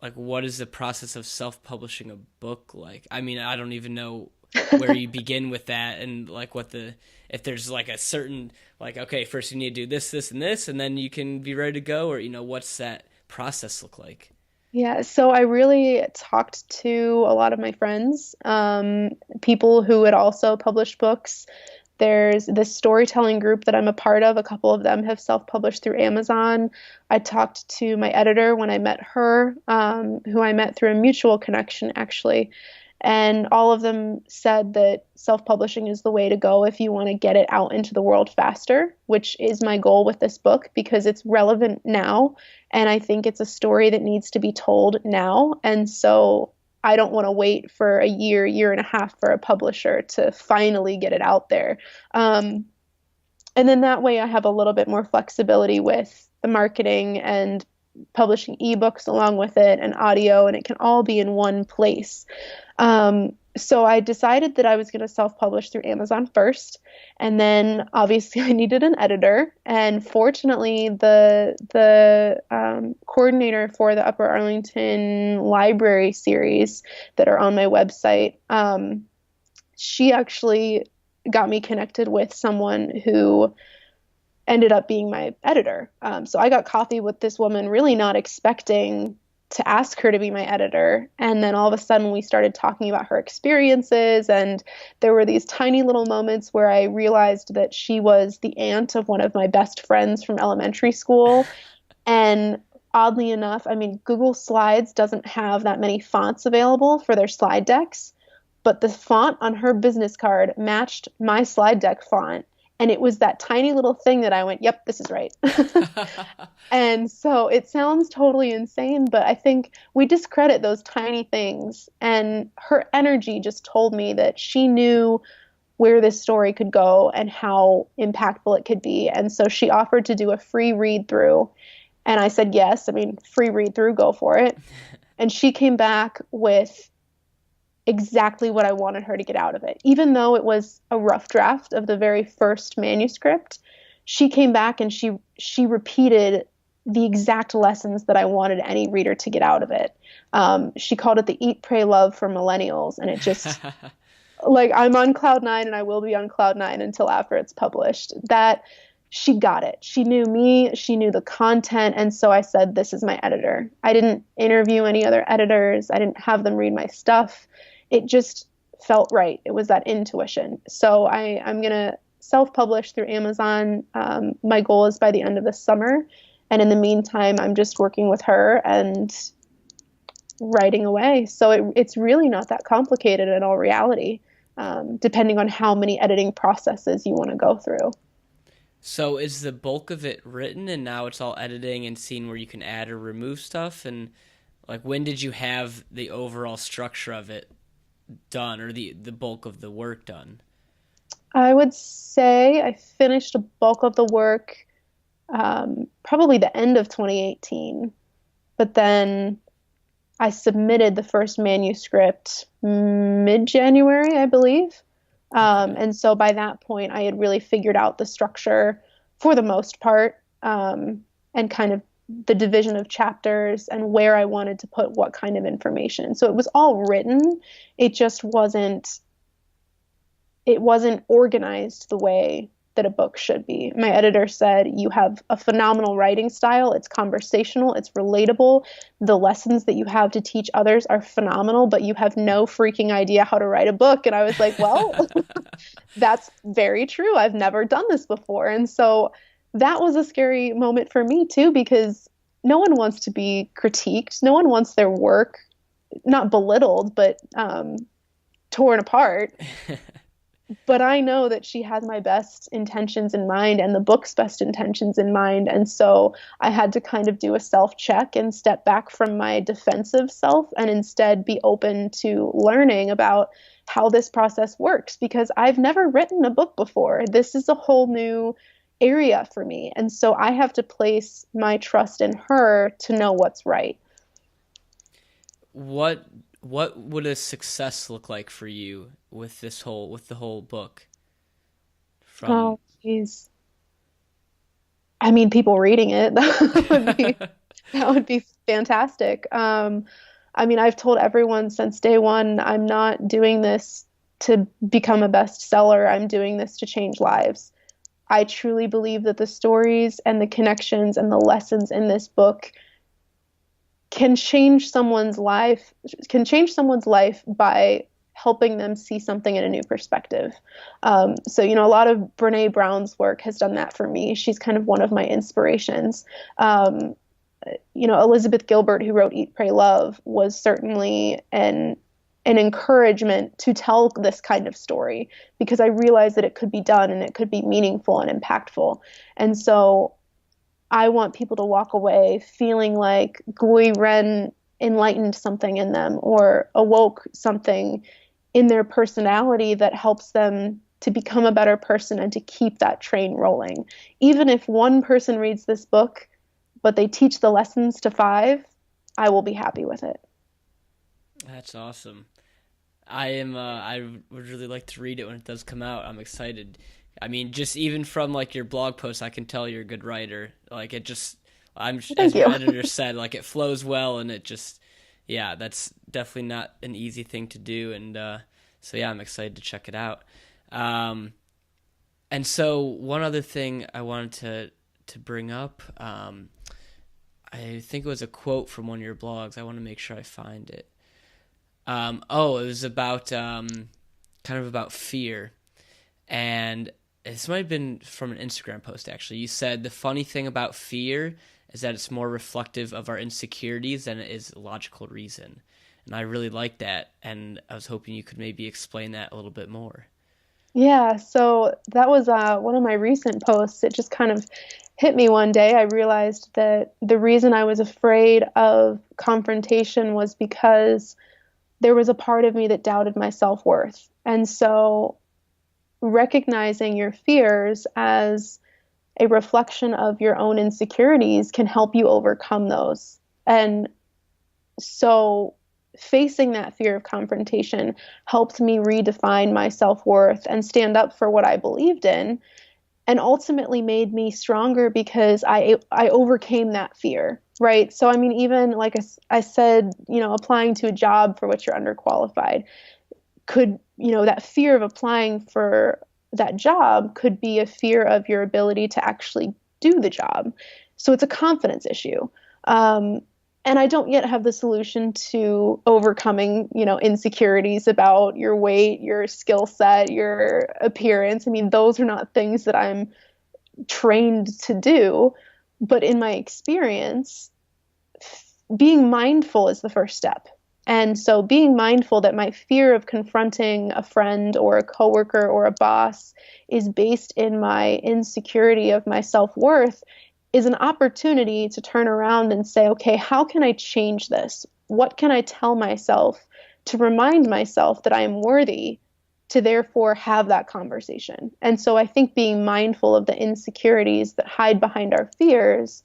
[SPEAKER 1] the process of self-publishing a book like? I mean, I don't even know. where you begin with that, and like what the if there's like a certain like, okay, first you need to do this, this, and this, and then you can be ready to go, or what's that process look like?
[SPEAKER 2] Yeah, so I really talked to a lot of my friends, people who had also published books. There's this storytelling group that I'm a part of. A couple of them have self-published through Amazon. I talked to my editor when I met her, who I met through a mutual connection, actually. And all of them said that self-publishing is the way to go if you want to get it out into the world faster, which is my goal with this book because it's relevant now. And I think it's a story that needs to be told now. And so I don't want to wait for a year, year and a half for a publisher to finally get it out there. And then that way I have a little bit more flexibility with the marketing and publishing ebooks along with it and audio, and it can all be in one place. So I decided that I was going to self-publish through Amazon first, and then obviously I needed an editor. And fortunately, the coordinator for the Upper Arlington Library series that are on my website, she actually got me connected with someone who ended up being my editor. So I got coffee with this woman, really not expecting to ask her to be my editor. And then all of a sudden we started talking about her experiences. And there were these tiny little moments where I realized that she was the aunt of one of my best friends from elementary school. And oddly enough, I mean, Google Slides doesn't have that many fonts available for their slide decks, but the font on her business card matched my slide deck font. And it was that tiny little thing that I went, yep, this is right. And so it sounds totally insane, but I think we discredit those tiny things. And her energy just told me that she knew where this story could go and how impactful it could be. And so she offered to do a free read through. And I said, yes, I mean, free read through, go for it. And she came back with exactly what I wanted her to get out of it. Even though it was a rough draft of the very first manuscript, she came back and she repeated the exact lessons that I wanted any reader to get out of it. She called it the Eat, Pray, Love for Millennials. And it just, like, I'm on cloud nine and I will be on cloud nine until after it's published. That she got it. She knew me. She knew the content. And so I said, this is my editor. I didn't interview any other editors. I didn't have them read my stuff. It just felt right. It was that intuition. So I'm going to self-publish through Amazon. My goal is by the end of the summer. And in the meantime, I'm just working with her and writing away. So it's really not that complicated in all reality, depending on how many editing processes you want to go through.
[SPEAKER 1] So is the bulk of it written and now it's all editing and seeing where you can add or remove stuff? And like, when did you have the overall structure of it done, or the bulk of the work done?
[SPEAKER 2] I would say I finished a bulk of the work probably the end of 2018, but then I submitted the first manuscript mid-January, I believe. And so by that point, I had really figured out the structure for the most part, and kind of the division of chapters and where I wanted to put what kind of information. So it was all written. It just wasn't organized the way that a book should be. My editor said, you have a phenomenal writing style. It's conversational. It's relatable. The lessons that you have to teach others are phenomenal, but you have no freaking idea how to write a book. And I was like, well, that's very true. I've never done this before. And so that was a scary moment for me too, because no one wants to be critiqued. No one wants their work not belittled, but torn apart. But I know that she has my best intentions in mind and the book's best intentions in mind. And so I had to kind of do a self-check and step back from my defensive self and instead be open to learning about how this process works, because I've never written a book before. This is a whole new area for me. And so I have to place my trust in her to know what's right.
[SPEAKER 1] What would a success look like for you with the whole book?
[SPEAKER 2] Oh, geez. I mean, people reading it, that would be fantastic. I mean, I've told everyone since day one, I'm not doing this to become a bestseller. I'm doing this to change lives. I truly believe that the stories and the connections and the lessons in this book can change someone's life by helping them see something in a new perspective. So, a lot of Brene Brown's work has done that for me. She's kind of one of my inspirations. Elizabeth Gilbert, who wrote Eat, Pray, Love, was certainly an encouragement to tell this kind of story, because I realized that it could be done and it could be meaningful and impactful. And so I want people to walk away feeling like Gui Ren enlightened something in them or awoke something in their personality that helps them to become a better person and to keep that train rolling. Even if one person reads this book, but they teach the lessons to 5, I will be happy with it.
[SPEAKER 1] That's awesome. I would really like to read it when it does come out. I'm excited. I mean, just even from like your blog posts, I can tell you're a good writer. Like
[SPEAKER 2] Thank
[SPEAKER 1] as my
[SPEAKER 2] you.
[SPEAKER 1] editor said, like it flows well, and it just, yeah, that's definitely not an easy thing to do. And so yeah, I'm excited to check it out. Um, and so one other thing I wanted to bring up, I think it was a quote from one of your blogs. I want to make sure I find it. It was about kind of about fear, and this might have been from an Instagram post actually. You said the funny thing about fear is that it's more reflective of our insecurities than it is logical reason, and I really like that. And I was hoping you could maybe explain that a little bit more.
[SPEAKER 2] Yeah, so that was one of my recent posts. It just kind of hit me one day. I realized that the reason I was afraid of confrontation was because there was a part of me that doubted my self-worth. And so recognizing your fears as a reflection of your own insecurities can help you overcome those. And so facing that fear of confrontation helped me redefine my self-worth and stand up for what I believed in, and ultimately made me stronger because I overcame that fear, right? So I mean, even like I said, applying to a job for which you're underqualified could, that fear of applying for that job could be a fear of your ability to actually do the job. So it's a confidence issue. And I don't yet have the solution to overcoming, insecurities about your weight, your skill set, your appearance. I mean, those are not things that I'm trained to do. But in my experience, being mindful is the first step. And so being mindful that my fear of confronting a friend or a coworker or a boss is based in my insecurity of my self-worth is an opportunity to turn around and say, okay, how can I change this? What can I tell myself to remind myself that I am worthy to therefore have that conversation? And so I think being mindful of the insecurities that hide behind our fears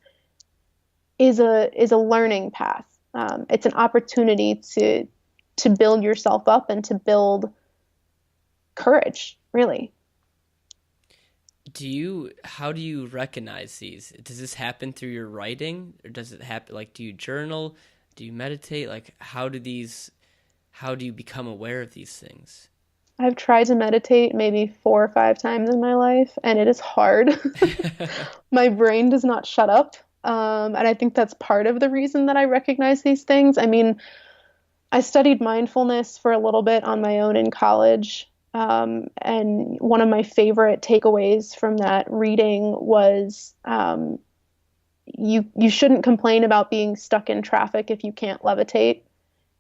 [SPEAKER 2] is a learning path. It's an opportunity to build yourself up and to build courage, really.
[SPEAKER 1] How do you recognize these? Does this happen through your writing, or does it happen, like, do you journal? Do you meditate? Like, how do you become aware of these things?
[SPEAKER 2] I've tried to meditate maybe 4 or 5 times in my life, and it is hard. My brain does not shut up. And I think that's part of the reason that I recognize these things. I mean, I studied mindfulness for a little bit on my own in college. And one of my favorite takeaways from that reading was you shouldn't complain about being stuck in traffic if you can't levitate.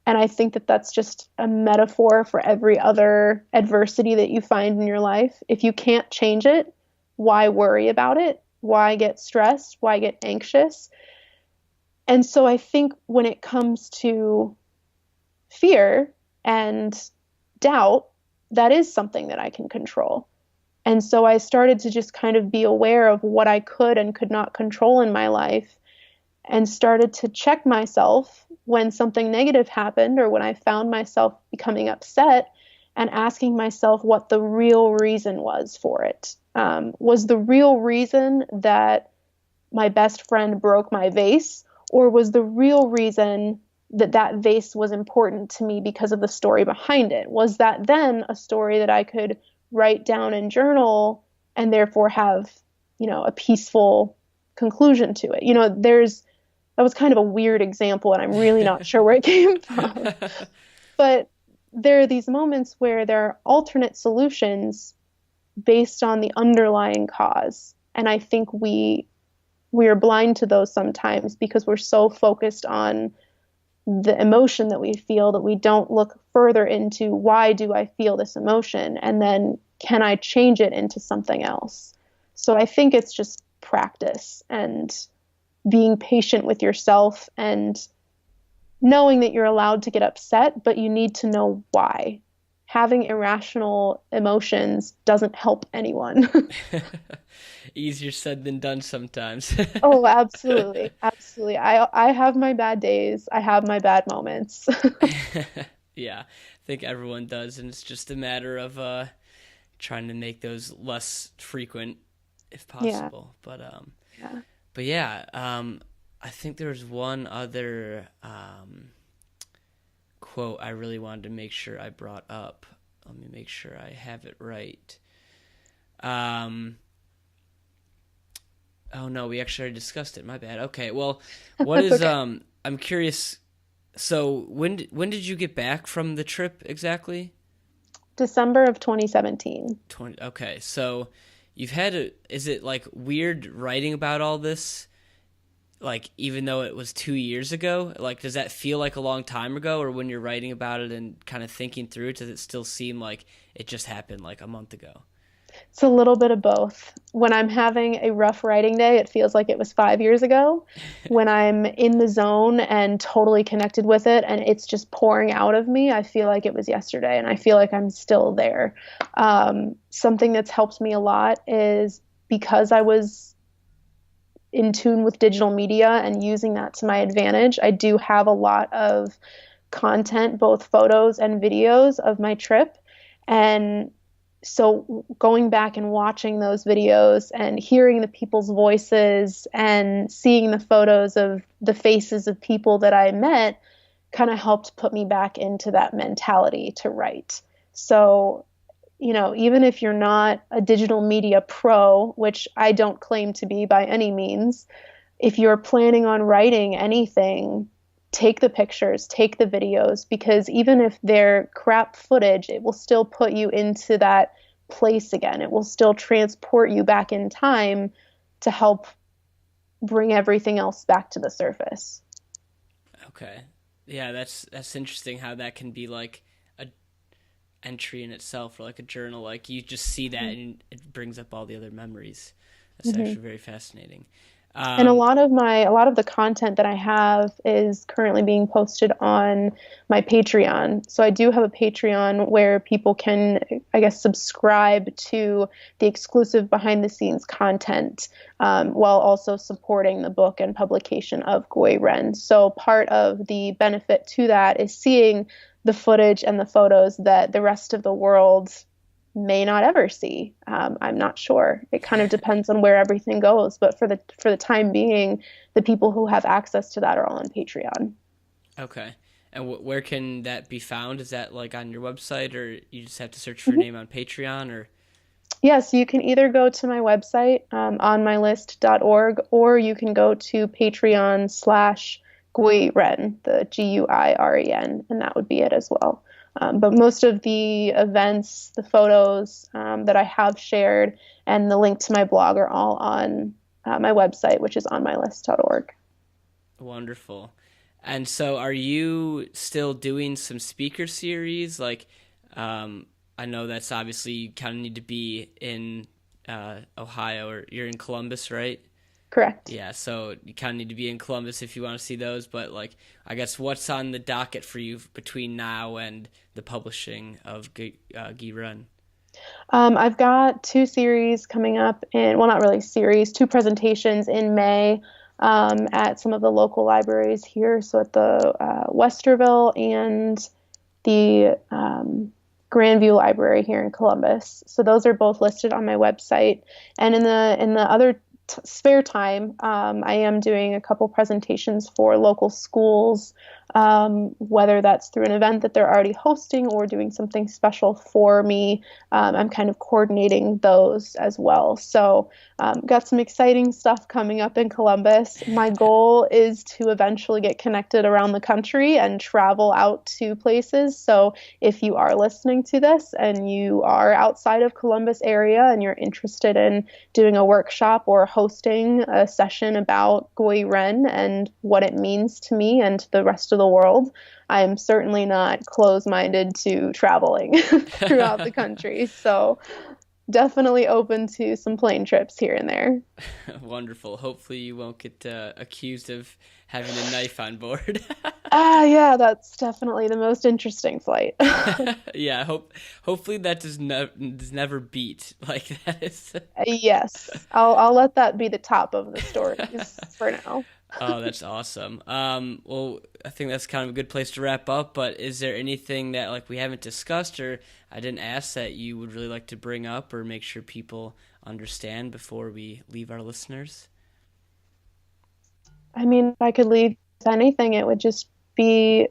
[SPEAKER 2] And I think that that's just a metaphor for every other adversity that you find in your life. If you can't change it, why worry about it? Why get stressed? Why get anxious? And so I think when it comes to fear and doubt, that is something that I can control. And so I started to just kind of be aware of what I could and could not control in my life, and started to check myself when something negative happened or when I found myself becoming upset, and asking myself what the real reason was for it. Was the real reason that my best friend broke my vase, or was the real reason that vase was important to me because of the story behind it. Was that then a story that I could write down and journal and therefore have, a peaceful conclusion to it? That was kind of a weird example, and I'm really not sure where it came from. But there are these moments where there are alternate solutions based on the underlying cause. And I think we are blind to those sometimes because we're so focused on the emotion that we feel that we don't look further into, why do I feel this emotion? And then can I change it into something else? So I think it's just practice and being patient with yourself and knowing that you're allowed to get upset, but you need to know why. Having irrational emotions doesn't help anyone.
[SPEAKER 1] Easier said than done sometimes.
[SPEAKER 2] Oh, absolutely. Absolutely. I have my bad days. I have my bad moments.
[SPEAKER 1] Yeah, I think everyone does, and it's just a matter of trying to make those less frequent if
[SPEAKER 2] Yeah.
[SPEAKER 1] possible.
[SPEAKER 2] Yeah.
[SPEAKER 1] But yeah, I think there was one other quote I really wanted to make sure I brought up. Let me make sure I have it right. Oh no, we actually already discussed it. My bad. Okay, well, what is
[SPEAKER 2] Okay.
[SPEAKER 1] I'm curious. So when did you get back from the trip exactly?
[SPEAKER 2] December of 2017.
[SPEAKER 1] 20. Okay, so you've had is it like weird writing about all this? Like even though it was 2 years ago, like does that feel like a long time ago, or when you're writing about it and kind of thinking through it, does it still seem like it just happened like a month ago?
[SPEAKER 2] It's a little bit of both. When I'm having a rough writing day, it feels like it was 5 years ago. When I'm in the zone and totally connected with it and it's just pouring out of me, I feel like it was yesterday and I feel like I'm still there. Something that's helped me a lot is because I was in tune with digital media and using that to my advantage, I do have a lot of content, both photos and videos of my trip. And so going back and watching those videos and hearing the people's voices and seeing the photos of the faces of people that I met kind of helped put me back into that mentality to write. So, even if you're not a digital media pro, which I don't claim to be by any means, if you're planning on writing anything, take the pictures, take the videos, because even if they're crap footage, it will still put you into that place again. It will still transport you back in time to help bring everything else back to the surface.
[SPEAKER 1] Okay, yeah, that's interesting how that can be like a entry in itself, or like a journal. Like you just see that and it brings up all the other memories. That's
[SPEAKER 2] Mm-hmm.
[SPEAKER 1] actually very fascinating.
[SPEAKER 2] And
[SPEAKER 1] Um,
[SPEAKER 2] a lot of the content that I have is currently being posted on my Patreon. So I do have a Patreon where people can, I guess, subscribe to the exclusive behind the scenes content, while also supporting the book and publication of Gui Ren. So part of the benefit to that is seeing the footage and the photos that the rest of the world may not ever see. I'm not sure. It kind of depends on where everything goes, but for the time being, the people who have access to that are all on Patreon.
[SPEAKER 1] okay, and where can that be found? Is that like on your website, or you just have to search for your
[SPEAKER 2] Mhm.
[SPEAKER 1] name on Patreon, or?
[SPEAKER 2] Yeah, so you can either go to my website, onmylist.org, or you can go to Patreon /Gui Ren, the Guiren, and that would be it as well. But most of the events, the photos that I have shared, and the link to my blog are all on my website, which is onmylist.org.
[SPEAKER 1] Wonderful. And so are you still doing some speaker series? Like, I know that's obviously you kind of need to be in Ohio, or you're in Columbus, right?
[SPEAKER 2] Correct.
[SPEAKER 1] Yeah, so you kind of need to be in Columbus if you want to see those. But, like, I guess what's on the docket for you between now and the publishing of Guy Run?
[SPEAKER 2] I've got two series coming up well, not really series, two presentations in May at some of the local libraries here. So at the Westerville and the Grandview Library here in Columbus. So those are both listed on my website. And in the other spare time, I am doing a couple presentations for local schools whether that's through an event that they're already hosting or doing something special for me. I'm kind of coordinating those as well. So, got some exciting stuff coming up in Columbus. My goal is to eventually get connected around the country and travel out to places. So, if you are listening to this and you are outside of Columbus area and you're interested in doing a workshop or hosting a session about Gui Ren and what it means to me and to the rest of the world, I am certainly not closed-minded to traveling throughout the country. So definitely open to some plane trips here and there.
[SPEAKER 1] Wonderful. Hopefully you won't get accused of having a knife on board.
[SPEAKER 2] Yeah, that's definitely the most interesting flight.
[SPEAKER 1] Yeah, hopefully that does never beat like that is.
[SPEAKER 2] Yes, I'll let that be the top of the stories for now.
[SPEAKER 1] Oh, that's awesome. Well, I think that's kind of a good place to wrap up, but is there anything that like we haven't discussed or I didn't ask that you would really like to bring up or make sure people understand before we leave our listeners?
[SPEAKER 2] I mean, if I could leave with anything, it would just be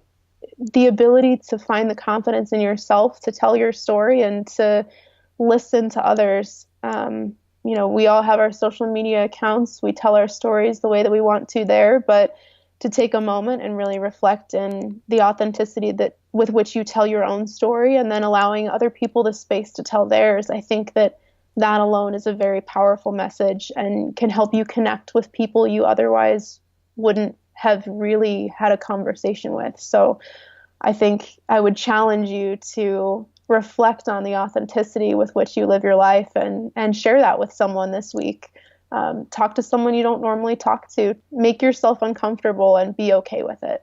[SPEAKER 2] the ability to find the confidence in yourself to tell your story and to listen to others. We all have our social media accounts. We tell our stories the way that we want to there, but to take a moment and really reflect in the authenticity that with which you tell your own story and then allowing other people the space to tell theirs. I think that alone is a very powerful message and can help you connect with people you otherwise wouldn't have really had a conversation with. So I think I would challenge you to reflect on the authenticity with which you live your life and share that with someone this week. Talk to someone you don't normally talk to. Make yourself uncomfortable and be okay with it.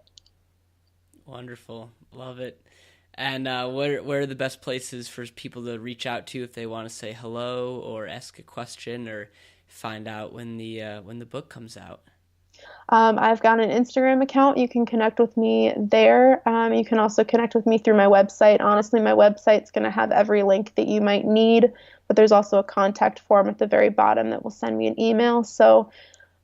[SPEAKER 1] Wonderful. Love it. And where are the best places for people to reach out to if they want to say hello or ask a question or find out when the book comes out?
[SPEAKER 2] I've got an Instagram account. You can connect with me there. You can also connect with me through my website. Honestly, my website's going to have every link that you might need, but there's also a contact form at the very bottom that will send me an email. So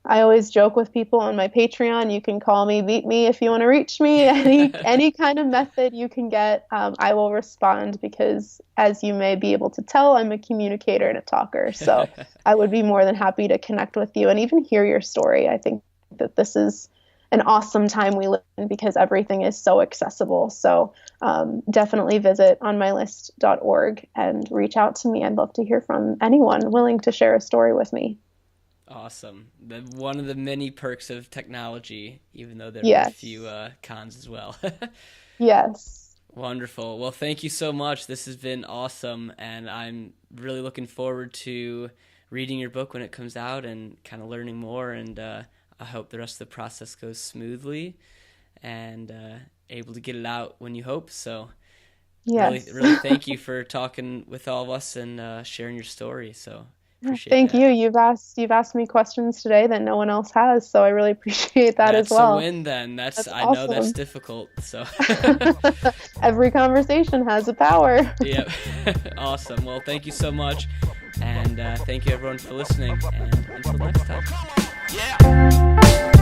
[SPEAKER 2] I always joke with people on my Patreon, you can call me, beat me if you want to reach me. Any kind of method you can get, I will respond because, as you may be able to tell, I'm a communicator and a talker. So I would be more than happy to connect with you and even hear your story. I think that this is an awesome time we live in because everything is so accessible. So definitely visit onmylist.org and reach out to me. I'd love to hear from anyone willing to share a story with me.
[SPEAKER 1] Awesome. One of the many perks of technology, even though there are a few cons as well.
[SPEAKER 2] Yes.
[SPEAKER 1] Wonderful. Well, thank you so much. This has been awesome, and I'm really looking forward to reading your book when it comes out and kind of learning more, and I hope the rest of the process goes smoothly and able to get it out when you hope. So
[SPEAKER 2] yes.
[SPEAKER 1] really thank you for talking with all of us and sharing your story. So
[SPEAKER 2] thank you. You've asked me questions today that no one else has, so I really appreciate that as well.
[SPEAKER 1] That's a win then.
[SPEAKER 2] That's
[SPEAKER 1] I
[SPEAKER 2] awesome.
[SPEAKER 1] know that's difficult. So
[SPEAKER 2] every conversation has a power.
[SPEAKER 1] Yep. Awesome. Well, thank you so much. And thank you everyone for listening. And until next time. Yeah.